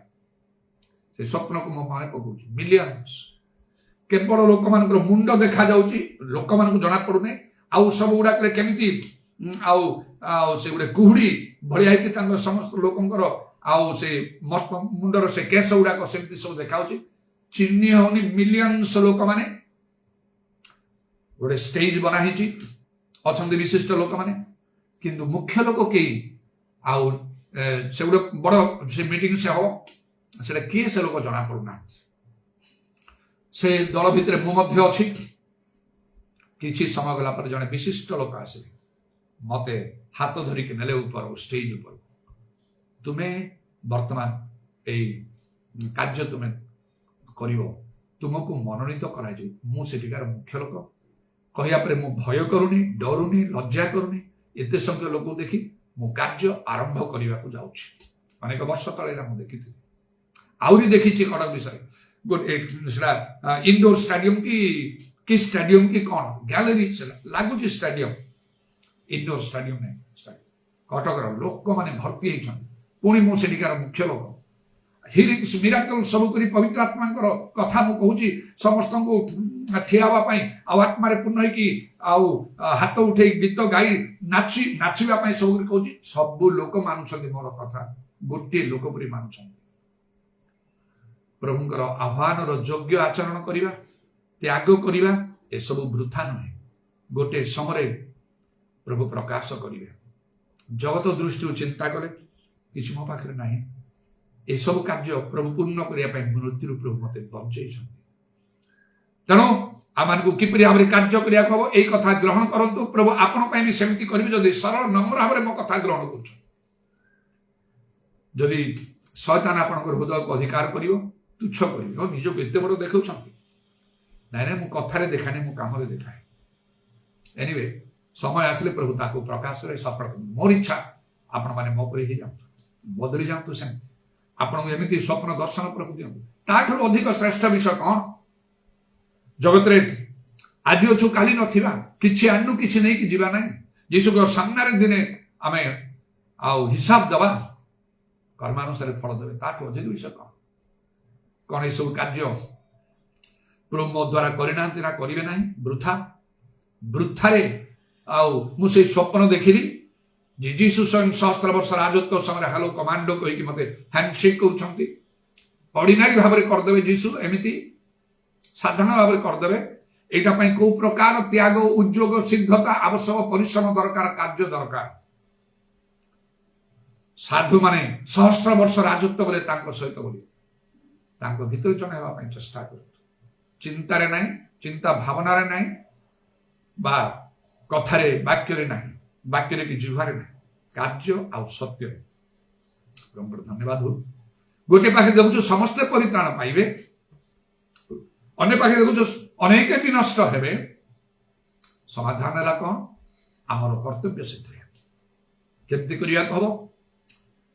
से स्वप्न को मो माने पकाउची मिलियंस केवल लोक मान मुंड देखा जाउची लोक मान जना पड़ुने आउ सब गुडा केमिति आउ से गुडे कुहुड़ी भलिया हिति तांकर समस्त लोकंकर आउ से मस्त मुंडर से केस गुडा सेमति सब देखाउची चिन्नी होनी मिलियंस लोक माने गोटे स्टेज बना हिची अछंती विशिष्ट लोक माने किंतु मुख्य लोक के आउ से गोटे बड़ से मीटिंग से हम से किए से लोक जना पड़ना से दल भितर मुझे अच्छी किसी समय गला पर जड़े विशिष्ट लोक आसे मत हाथ धरिक नेले ऊपर स्टेज ऊपर तुम्हें वर्तमान यही कार्य तुम्हें कर तुमको मनोनीत करा मुझेकार मुख्य लोक कहपर मु भय करूनी डरुनी लज्जा करूनी एत संख्य लोक देखी मु कार्य आरंभ करने को जाऊँगी अनेक वर्ष तले देखी आहरी देखी कटक विषय गोटे इंडोर स्टाडियम कि स्टाडियम कि कौन गैलरी लगुच स्टाडियम इंडोर स्टाडियम नहीं कटकर लोक मैंने भर्ती होती पुणी मुझेकार मुख्य लोक हिलिंग्स मिराकल सब करी पवित्र आत्मा कथा मु कहूँ समस्त को ठिया आत्मा पूर्ण हाथ उठे गीत गाई नाचापी सब कहूँ सब लोक मानुंट मोर कथा गोटे लोक परी मानुंट प्रभुंकर आह्वान योग्य आचरण करवा त्याग करवा ए सब वृथा नुहे गोटे समय प्रभु प्रकाश करेंगे जगत दृष्टि चिंता कले कि मो पाखे ना ये सब कार्य प्रभु पूर्ण करने मृत्यु प्रभु मत बचे तेणु आम को किपरि भाव कार्य करने हम यही कथा ग्रहण करूँ प्रभु आपण भी सेमती करेंगे जदि सरल नम्र भाव में मो कथा ग्रहण करी शैतान आपण हृदय को अधिकार कर तुच्छ कर निजक एत बड़ देखा ना मु कथार देखानी मु काम देखाए एनिवे समय आसिले प्रभु ताको प्रकाश सफल मोर इच्छा आपण मैंने मो पर बदली जातु से आपन एमती स्वप्न दर्शन प्रभु दिखाँ ताठू अधिक श्रेष्ठ विषय कौन जगत आज अच्छु काली ना कि आनु कि नहीं कि जीवा ना यीशु सामने दिने आम हिसाब दवा कर्मानुसार फल देवे ताठू अधिक विषय कौन ये सब कार्य प्रभु मो द्वारा करना करेंगे ना वृथा वृथारे मुझे स्वप्न देखिली जीशु स्वयं सहस्त्र वर्ष राजत्व समय हालो कमांडो कहीकि मते हैंडशेक करछंती ऑर्डिनरी भाव में करदेवे जीशु एमिति साधारण भाव में करदेवे एटा पई को प्रकार त्याग उद्योग सिद्धता आवश्यक परिश्रम दरकार कार्य दरकार साधु माने सहस्त्र वर्ष राजत्व बोले तांको सहित बोली तांको भीतर जन हेबा पई चेष्टा कर चिंतारे नहीं चिंता भावना रे नहीं बा कथारे वाक्य रे नहीं वाक्य कि जिह्वारे नहीं कार्य आ सत्य धन्यवाद हो गोटे पाखे देखु समस्ते परित्राण पाइबे अन्य पाखे देखु अनेक भी नष्ट हेबे समाधान है कौन आमर कर्तव्य से केमती करिया कहबो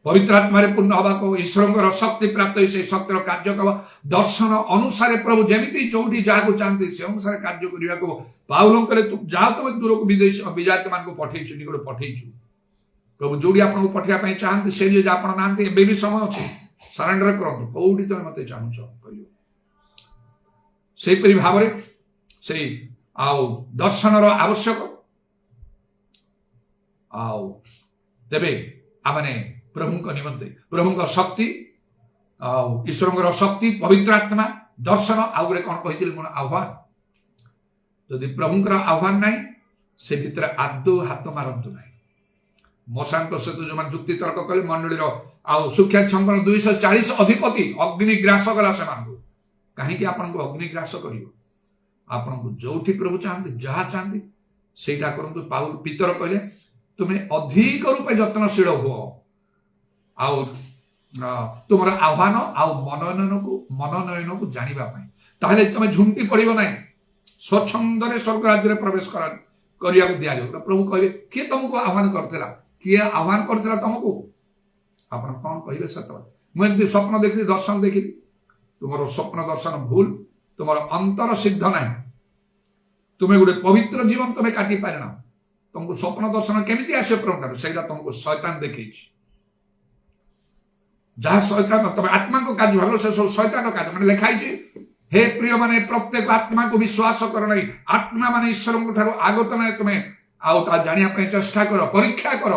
पवित्र आत्मा पूर्ण हवा को ईश्वर शक्ति प्राप्त से शक्तिर कार्य कब दर्शन अनुसार प्रभु जमी जो जहाँ चाहते से अनुसार कार्य करने को पाउल कहे जाओ तुम दूर को विदेश विजाति मान पठेचु निकट पठेचु प्रभु जोड़ी आपको पठेगा चाहते से आप ना भी समय अच्छे सरेंडर करूँ कौटी तुम मत चाहूच कर भाव से दर्शन आवश्यक तेबे आमने प्रभु निमंते प्रभु शक्ति ईश्वर शक्ति पवित्र आत्मा दर्शन आउ गोटे कौन कही मोर आह्वान जदि प्रभुंर आह्वान ना से भितर आदौ हाथ मारतु ना मशा सहित जो जुक्ति तर्क कले मंडली सुख्यात संपन्न 240 अधिपति अग्निग्रास गला से कहीं आपन को अग्निग्रास कर आपन को जो प्रभु चाहते जहाँ चाहते सेटा करंतु पाउल पितर कहले तुम्हें अधिक रूपे यत्नशील हुआ तुम आह्वान मनोनयन को जानिबा ताहले तुम झुंटी पड़ो ना स्वच्छंदे स्वर्ग राज्य प्रवेश करिया दिया जाऊ प्रभु कहे किए तुमको आह्वान करथिला किए आह्वान करथिला तुमको आपण कौन कहिबे सत मुझे स्वप्न देखली दर्शन देखली तुम स्वप्न दर्शन भूल तुम अंतर सिद्ध ना तुम्हें गोटे पवित्र जीवन तुम्हें काटि पारे ना तुमको स्वप्न दर्शन केमिति आसे प्रभु से तुमको शैतान देखी जहाँ शैतान तुम आत्मा को कार्य भाव से सब शैतान कार्य मैंने लिखाई हे प्रिय माने प्रत्येक आत्मा को विश्वास कर नहीं आत्मा माने ईश्वर आगत ना तुम्हें जाना चेष्टा कर परीक्षा कर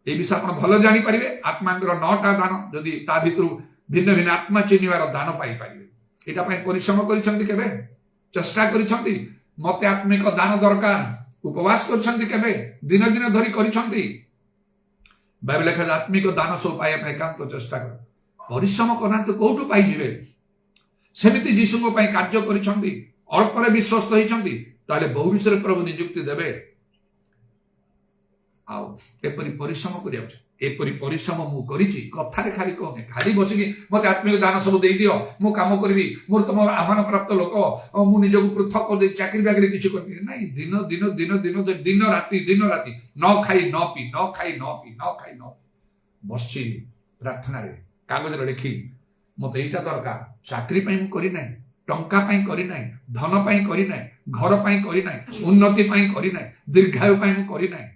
ये विषय आप भल जापर आत्मा 9टा दान जदि ता भितर भिन्न भिन्न आत्मा चिन्हवार दान पाई पारे यहाँ परिश्रम कर चेष्टा कर मत आत्मिक दान दरकार उपवास कर दिन दिन धरी कर ବାଇବେଲ ଲେଖା ଆତ୍ମିକ ଦାନ ସବୁ ପାଇବା ପାଇଁ ଏକାନ୍ତ ଚେଷ୍ଟା କର। ପରିଶ୍ରମ କରନ୍ତୁ କୋଉଠୁ ପାଇଯିବେ? ସେମିତି ଯୀଶୁଙ୍କ ପାଇଁ କାର୍ଯ୍ୟ କରିଛନ୍ତି, ଅଳ୍ପରେ ବିଶ୍ୱସ୍ତ ହେଇଛନ୍ତି, ତାହେଲେ ବହୁ ବିଷୟରେ ପ୍ରଭୁ ନିଯୁକ୍ତି ଦେବେ। ଆଉ ଏପରି ପରିଶ୍ରମ କରିବାକୁ, ଏପରି ପରିଶ୍ରମ ମୁଁ କରିଛି, କଥାରେ ଖାଲି କହୁନି, ଖାଲି ବସିକି ମତେ ଆତ୍ମିକ ଦାନ ସବୁ ଦେଇଦିଅ, ମୁଁ କାମ କରିବି, ମୋର ତମର ଆହ୍ୱାନ ପ୍ରାପ୍ତ ଲୋକ, ମୁଁ ନିଜକୁ ପୃଥକ କରିଦେଇ ଚାକିରି ବାକିରି କିଛି କରିବି ନାଇଁ। ଦିନ ଦିନ ଦିନ ଦିନ ଦିନ ରାତି ନ ଖାଇ ନ ପିଇ ବସିଛି ପ୍ରାର୍ଥନାରେ, କାଗଜରେ ଲେଖି ମତେ ଏଇଟା ଦରକାର। ଚାକିରି ପାଇଁ ମୁଁ କରିନାହିଁ, ଟଙ୍କା ପାଇଁ କରିନାହିଁ, ଧନ ପାଇଁ କରିନାହିଁ, ଘର ପାଇଁ କରିନାହିଁ, ଉନ୍ନତି ପାଇଁ କରିନାହିଁ, ଦୀର୍ଘାୟୁ ପାଇଁ ମୁଁ କରିନାହିଁ।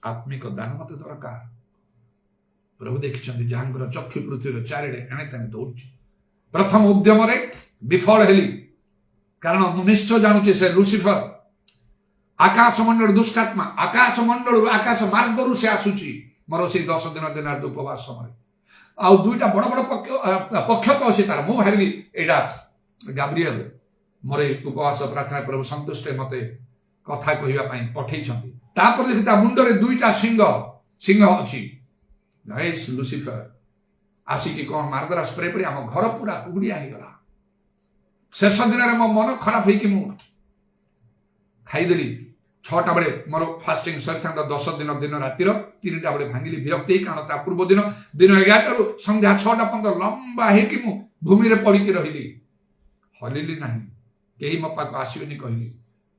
ଆତ୍ମିକ ଦାନ ମତେ ଦରକାର। ପ୍ରଭୁ ଦେଖିଛନ୍ତି ଯାହାଙ୍କର ଚକ୍ଷୁ ପୃଥିବୀର ଚାରିଆଡେ ଏଣେ ତେଣେ ଦୌଡୁଛି। ପ୍ରଥମ ଉଦ୍ୟମରେ ବିଫଳ ହେଲି, କାରଣ ମୁଁ ନିଶ୍ଚୟ ଜାଣୁଛି ସେ ଲୁସିଫର, ଆକାଶ ମଣ୍ଡଳ ଦୁଷ୍ଟାତ୍ମା, ଆକାଶ ମଣ୍ଡଳରୁ ଆକାଶ ମାର୍ଗରୁ ସେ ଆସୁଛି। ମୋର ସେଇ 10 ଦିନ ଉପବାସ ସମୟରେ ଆଉ ଦୁଇଟା ବଡ ବଡ ପକ୍ଷ ତ ଅଛି ତାର। ମୁଁ ଭାବିଲି ଏଇଟା ଗାବ୍ରିଏଲ ମୋର ଏଇ ଉପବାସ ପ୍ରାର୍ଥନା ପ୍ରଭୁ ସନ୍ତୁଷ୍ଟ ମତେ କଥା କହିବା ପାଇଁ ପଠେଇଛନ୍ତି। ତାପରେ ଦେଖି ତା ମୁଣ୍ଡରେ ଦୁଇଟା ସିଂହ ଅଛି। ଲୁସିଫର ଆସିକି କଣ ମାର୍ଗରା ସ୍ପ୍ରେ କରି ଆମ ଘର ପୁରା କୁହୁଡିଆ ହେଇଗଲା। ଶେଷ ଦିନରେ ମୋ ମନ ଖରାପ ହେଇକି ମୁଁ ଖାଇଦେଲି। 6ଟା ବେଳେ ମୋର ଫାଷ୍ଟିଂ ସରିଥାନ୍ତା, 10 ଦିନ ଦିନ ରାତିର 3ଟା ବେଳେ ଭାଙ୍ଗିଲି ବିରକ୍ତି, କାରଣ ତା ପୂର୍ବ ଦିନ 11ଟାରୁ ସନ୍ଧ୍ୟା 6ଟା ପର୍ଯ୍ୟନ୍ତ ଲମ୍ବା ହେଇକି ମୁଁ ଭୂମିରେ ପଡିକି ରହିଲି, ହଲିଲି ନାହିଁ। କେହି ମୋ ପାଖକୁ ଆସିବେନି କହିଲି,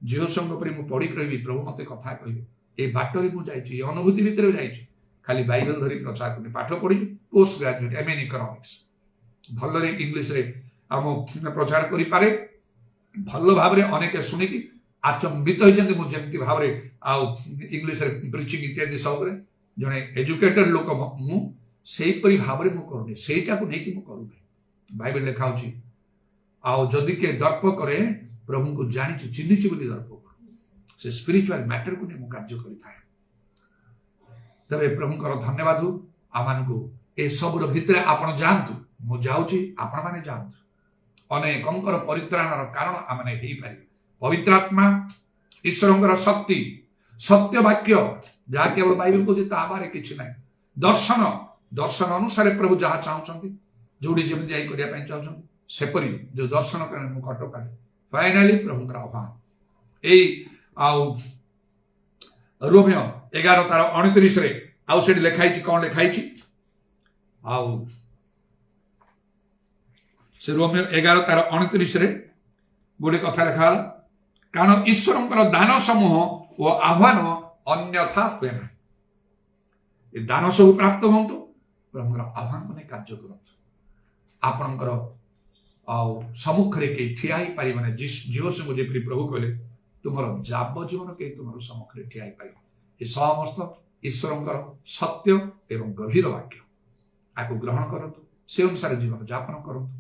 ଝିଅସଙ୍କ ପରି ମୁଁ ପଡିକି ରହିବି, ପ୍ରଭୁ ମତେ କଥା କହିବେ। ଏ ବାଟରେ ମୁଁ ଯାଇଛି, ଏ ଅନୁଭୂତି ଭିତରେ ଯାଇଛି। ଖାଲି ବାଇବେଲ ଧରି ପ୍ରଚାର କରୁନି, ପାଠ ପଢିଛୁ, post graduate MA in economics, ଭଲରେ ଇଂଲିଶରେ ଆମ ପ୍ରଚାର କରିପାରେ। ଭଲ ଭାବରେ ଅନେକ ଶୁଣିକି ଆଚମ୍ବିତ ହେଇଛନ୍ତି ମୁଁ ଯେମିତି ଭାବରେ ଆଉ ଇଂଲିଶରେ ପ୍ରିଚିଂ ଇତ୍ୟାଦି ସବୁରେ ଜଣେ ଏଜୁକେଟେଡ ଲୋକ ମୁଁ ସେଇପରି ଭାବରେ ମୁଁ କରୁନି, ସେଇଟାକୁ ନେଇକି ମୁଁ କରୁନି। ବାଇବେଲ ଲେଖା ହଉଛି ଆଉ ଯଦି କିଏ ଦର୍ପ କରେ ପ୍ରଭୁଙ୍କୁ ଜାଣିଛୁ ଚିହ୍ନିଛୁ ବୋଲି ଦର୍ପ କରୁ। ସେ ସ୍ପିରିଚୁଆଲ ମ୍ୟାଟରକୁ ନେଇ ମୁଁ କାର୍ଯ୍ୟ କରିଥାଏ। ତେବେ ପ୍ରଭୁଙ୍କର ଧନ୍ୟବାଦ ଆମମାନଙ୍କୁ ଏସବୁର ଭିତରେ ଆପଣ ଯାଆନ୍ତୁ, ମୁଁ ଯାଉଛି, ଆପଣମାନେ ଯାଆନ୍ତୁ। ଅନେକଙ୍କର ପରିତ୍ରାଣର କାରଣ ଆମେ ହେଇପାରିବେ। ପବିତ୍ର ଆତ୍ମା, ଈଶ୍ୱରଙ୍କର ଶକ୍ତି, ସତ୍ୟ ବାକ୍ୟ, ଯାହା କେବଳ ବାଇବେଲ କହୁଛି ତା ବାହାରେ କିଛି ନାହିଁ। ଦର୍ଶନ ଅନୁସାରେ ପ୍ରଭୁ ଯାହା ଚାହୁଁଛନ୍ତି, ଯୋଉଠି ଯେମିତି ଯାଇ କରିବା ପାଇଁ ଚାହୁଁଛନ୍ତି, ସେପରି ଯୋଉ ଦର୍ଶନ କରେ ମୁଁ କଟକାଲି ଫାଇନାଲି ପ୍ରଭୁଙ୍କର ଆହ୍ୱାନ। ଏଇ ଆଉ ରୋମିଓ 11:29 ଆଉ ସେଠି ଲେଖା ହେଇଛି, କଣ ଲେଖା ହେଇଛି? ଆଉ ସେ ରୋମିଓ 11:29 ଗୋଟେ କଥା ଲେଖା ହେଲା, କାରଣ ଈଶ୍ୱରଙ୍କର ଦାନ ସମୂହ ଓ ଆହ୍ୱାନ ଅନ୍ୟଥା ହୁଏ ନାହିଁ। ଏ ଦାନ ସବୁ ପ୍ରାପ୍ତ ହୁଅନ୍ତୁ, ପ୍ରଭୁଙ୍କର ଆହ୍ୱାନକୁ ନେଇ କାର୍ଯ୍ୟ କରନ୍ତୁ। ଆପଣଙ୍କର ଆଉ ସମ୍ମୁଖରେ କେହି ଠିଆ ହେଇପାରିବନି। ଝିଅଙ୍କୁ ଯେପରି ପ୍ରଭୁ କହିଲେ, ତୁମର ଯାବଜୀବନ କେହି ତୁମର ସମ୍ମୁଖରେ ଠିଆ ହେଇପାରିବ। ଏ ସମସ୍ତ ଈଶ୍ୱରଙ୍କର ସତ୍ୟ ଏବଂ ଗଭୀର ବାକ୍ୟ, ଆକୁ ଗ୍ରହଣ କରନ୍ତୁ, ସେ ଅନୁସାରେ ଜୀବନ ଯାପନ କରନ୍ତୁ।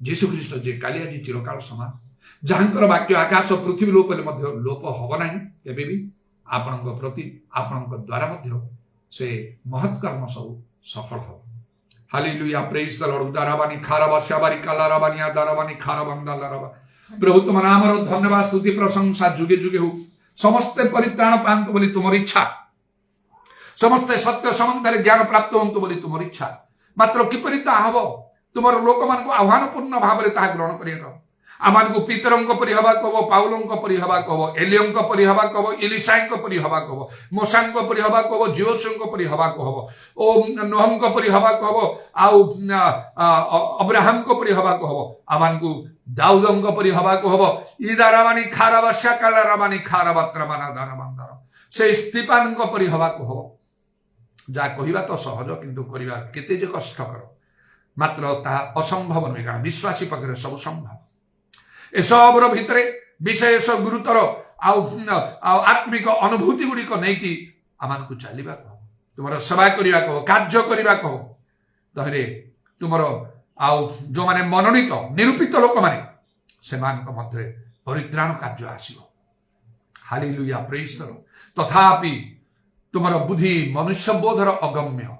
ଯୀଶୁ ଖ୍ରୀଷ୍ଟ ଯେ କାଲି ଆଜି ଚିରକାଳ ସମାନ, ଯାହାଙ୍କର ବାକ୍ୟ ଆକାଶ ପୃଥିବୀ ଲୋପ ହେଲେ ମଧ୍ୟ ଲୋପ ହବ ନାହିଁ କେବେ ବି, ଆପଣଙ୍କ ପ୍ରତି ଆପଣଙ୍କ ଦ୍ୱାରା ମଧ୍ୟ ସେ ମହତ୍ କର୍ମ ସବୁ ସଫଳ ହବ। ହାଲେଲୁୟା, ପ୍ରେଜ୍ ଦ ଲର୍ଡ। ଦାରାବାନି ଖାରାବା শাবারি কালারাবানিয়া দারাবানি খারাবান্দা লারাবা। প্রভু তোমার নামর ধন্যবাদ স্তুতি প্রশংসা যুগে যুগে হোক। সমস্তে পরিত্রাণ পান্তু বলি তোমার ইচ্ছা, ସମସ୍ତେ ସତ୍ୟ ସମ୍ବନ୍ଧରେ ଜ୍ଞାନ ପ୍ରାପ୍ତ ହୁଅନ୍ତୁ ବୋଲି ତୁମର ଇଚ୍ଛା। ମାତ୍ର କିପରି ତାହା ହବ? ତୁମର ଲୋକମାନଙ୍କୁ ଆହ୍ୱାନପୂର୍ଣ୍ଣ ଭାବରେ ତାହା ଗ୍ରହଣ କରିବାର। ଆମମାନଙ୍କୁ ପିତରଙ୍କ ପରି ହେବାକୁ ହବ, ପାଉଲଙ୍କ ପରି ହେବାକୁ ହବ, ଏଲିୟଙ୍କ ପରି ହେବାକୁ ହବ, ଇଲିଶାଙ୍କ ପରି ହେବାକୁ ହବ, ମୋଶାଙ୍କ ପରି ହେବାକୁ ହବ, ଜିଓସଙ୍କ ପରି ହେବାକୁ ହବ, ଓ ନୋହଙ୍କ ପରି ହେବାକୁ ହବ, ଆଉ ଅବ୍ରାହମଙ୍କ ପରି ହେବାକୁ ହବ। ଆମମାନଙ୍କୁ ଦାଉଦଙ୍କ ପରି ହେବାକୁ ହବ। ଇଦାରାବାନି ଖାରାବାସା କାଲାରାବାନି ଖାରାବାତ୍ରାବାନା ଦାରାବାନ୍ଦାର ସେଇ ସ୍ତିଫାନଙ୍କ ପରି ହେବାକୁ ହବ। ଯାହା କହିବା ତ ସହଜ, କିନ୍ତୁ କରିବା କେତେ ଯେ କଷ୍ଟକର। ମାତ୍ର ତାହା ଅସମ୍ଭବ ନୁହେଁ, କାରଣ ବିଶ୍ୱାସୀ ପାଖରେ ସବୁ ସମ୍ଭବ। ଏସବୁର ଭିତରେ ବିଶେଷ ଗୁରୁତର ଆଉ ଆତ୍ମିକ ଅନୁଭୂତି ଗୁଡ଼ିକ ନେଇକି ଆମମାନଙ୍କୁ ଚାଲିବାକୁ ହବ। ତୁମର ସେବା କରିବାକୁ ହବ, କାର୍ଯ୍ୟ କରିବାକୁ ହବ। ତାହେଲେ ତୁମର ଆଉ ଯୋଉମାନେ ମନୋନୀତ ନିରୂପିତ ଲୋକମାନେ, ସେମାନଙ୍କ ମଧ୍ୟରେ ପରିତ୍ରାଣ କାର୍ଯ୍ୟ ଆସିବ। ହାଲେଲୁୟା, ପ୍ରେଜ୍ ଦ ଲର୍ଡ। ତଥାପି ତୁମର ବୁଦ୍ଧି ମନୁଷ୍ୟବୋଧର ଅଗମ୍ୟ।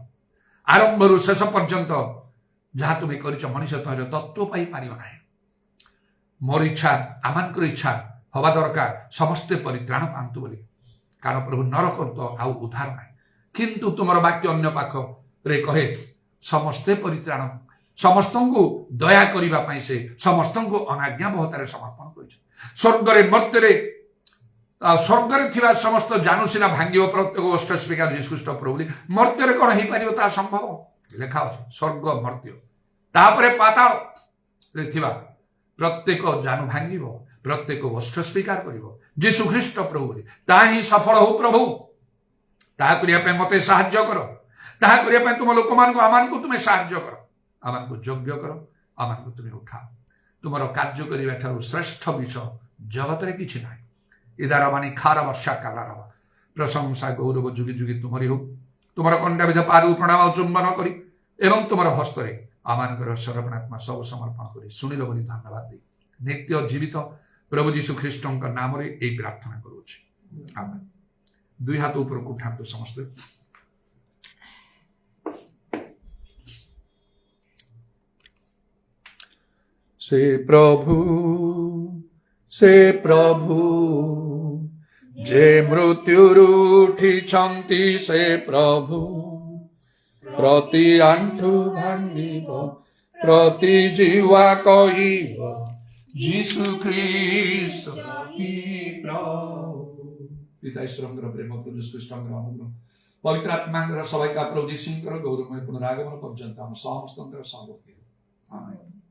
ଆରମ୍ଭରୁ ଶେଷ ପର୍ଯ୍ୟନ୍ତ ଯାହା ତୁମେ କରିଛ, ମଣିଷ ତହିଁର ତତ୍ତ୍ୱ ପାଇପାରିବ ନାହିଁ। ମୋର ଇଚ୍ଛା, ଆମମାନଙ୍କର ଇଚ୍ଛା ହବା ଦରକାର ସମସ୍ତେ ପରିତ୍ରାଣ ପାଆନ୍ତୁ ବୋଲି, କାରଣ ପ୍ରଭୁ ନରକ ତ ଆଉ ଉଦ୍ଧାର ନାହିଁ। କିନ୍ତୁ ତୁମର ବାକ୍ୟ ଅନ୍ୟ ପାଖରେ କହେ ସମସ୍ତେ ପରିତ୍ରାଣ, ସମସ୍ତଙ୍କୁ ଦୟା କରିବା ପାଇଁ ସେ ସମସ୍ତଙ୍କୁ ଅନାଜ୍ଞାବହତାରେ ସମର୍ପଣ କରିଛନ୍ତି। ସ୍ୱର୍ଗରେ ମର୍ତ୍ତ୍ୟରେ ସ୍ୱର୍ଗରେ ଥିବା ସମସ୍ତ ଜାନୁସିନା ଭାଙ୍ଗିବ ପ୍ରତ୍ୟେକ ଓଷ୍ଠ ସ୍ପିକାର ଯୀଶୁଖ୍ରୀଷ୍ଟ ପ୍ରଭୁ ବୋଲି। ମର୍ତ୍ତ୍ୟରେ କଣ ହେଇପାରିବ ତାହା ସମ୍ଭବ? ଲେଖା ଅଛି ସ୍ୱର୍ଗ ମର୍ତ୍ତ୍ୟ, ତାପରେ ପାତାଳରେ ଥିବା ପ୍ରତ୍ୟେକ ଜାନୁ ଭାଙ୍ଗିବ, ପ୍ରତ୍ୟେକ ଓଷ୍ଠ ସ୍ୱୀକାର କରିବ ଯୀଶୁଖ୍ରୀଷ୍ଟ ପ୍ରଭୁ ବୋଲି। ତାହା ହିଁ ସଫଳ ହଉ ପ୍ରଭୁ। ତାହା କରିବା ପାଇଁ ମତେ ସାହାଯ୍ୟ କର, ତାହା କରିବା ପାଇଁ ତୁମ ଲୋକମାନଙ୍କୁ ଆମମାନଙ୍କୁ ତୁମେ ସାହାଯ୍ୟ କର, ଆମମାନଙ୍କୁ ଯୋଗ୍ୟ କର, ଆମମାନଙ୍କୁ ତୁମେ ଉଠାଅ। ତୁମର କାର୍ଯ୍ୟ କରିବା ଠାରୁ ଶ୍ରେଷ୍ଠ ବିଷୟ ଜଗତରେ କିଛି ନାହିଁ। ଇଦାର ମାନି ଖାର ବର୍ଷା କାଲାର ପ୍ରଶଂସା ଗୌରବ ଯୁଗି ଯୁଗି ତୁମରି ହଉ। ତୁମର କଣ୍ଠାବିଧ ପାଦକୁ ପ୍ରଣାମ ଚୁମ୍ବନ କରି ଏବଂ ତୁମର ହସ୍ତରେ ଆମମାନଙ୍କର ସର୍ବଣାତ୍ମା ସବୁ ସମର୍ପଣ କରି ଶୁଣିଲ ବୋଲି ଧନ୍ୟବାଦ ଦେଇ ନିତ୍ୟ ଜୀବିତ ପ୍ରଭୁ ଯୀଶୁ ଖ୍ରୀଷ୍ଟଙ୍କ ନାମରେ ଏହି ପ୍ରାର୍ଥନା କରୁଅଛି, ଆମେନ୍। ଦୁଇ ହାତ ଉପରକୁ ଉଠାନ୍ତୁ ସମସ୍ତେ। ସେ ପ୍ରଭୁ ଯେ ମୃତ୍ୟୁରୁ ଉଠିଛନ୍ତି, ସେ ପ୍ରଭୁ ପ୍ରତି ଆଣ୍ଠୁ ଭାଙ୍ଗିବ, ପ୍ରତି ଜିହ୍ୱା କହିବ ଯୀଶୁ ଖ୍ରୀଷ୍ଟ ହିଁ ପ୍ରଭୁ। ପିତା ଈଶ୍ୱରଙ୍କର ପ୍ରେମ, ପ୍ରଭୁ ଯୀଶୁ ଖ୍ରୀଷ୍ଟଙ୍କର ଅନୁଗ୍ରହ, ପବିତ୍ର ଆତ୍ମାଙ୍କର ସହାୟତା, ପ୍ରଭୁ ଯୀଶୁଙ୍କର ଗୌରବମୟ ପୁନରାଗମନ ପର୍ଯ୍ୟନ୍ତ ଆମ ସମସ୍ତଙ୍କର ସମ୍ପତ୍ତି। ଆମେନ୍।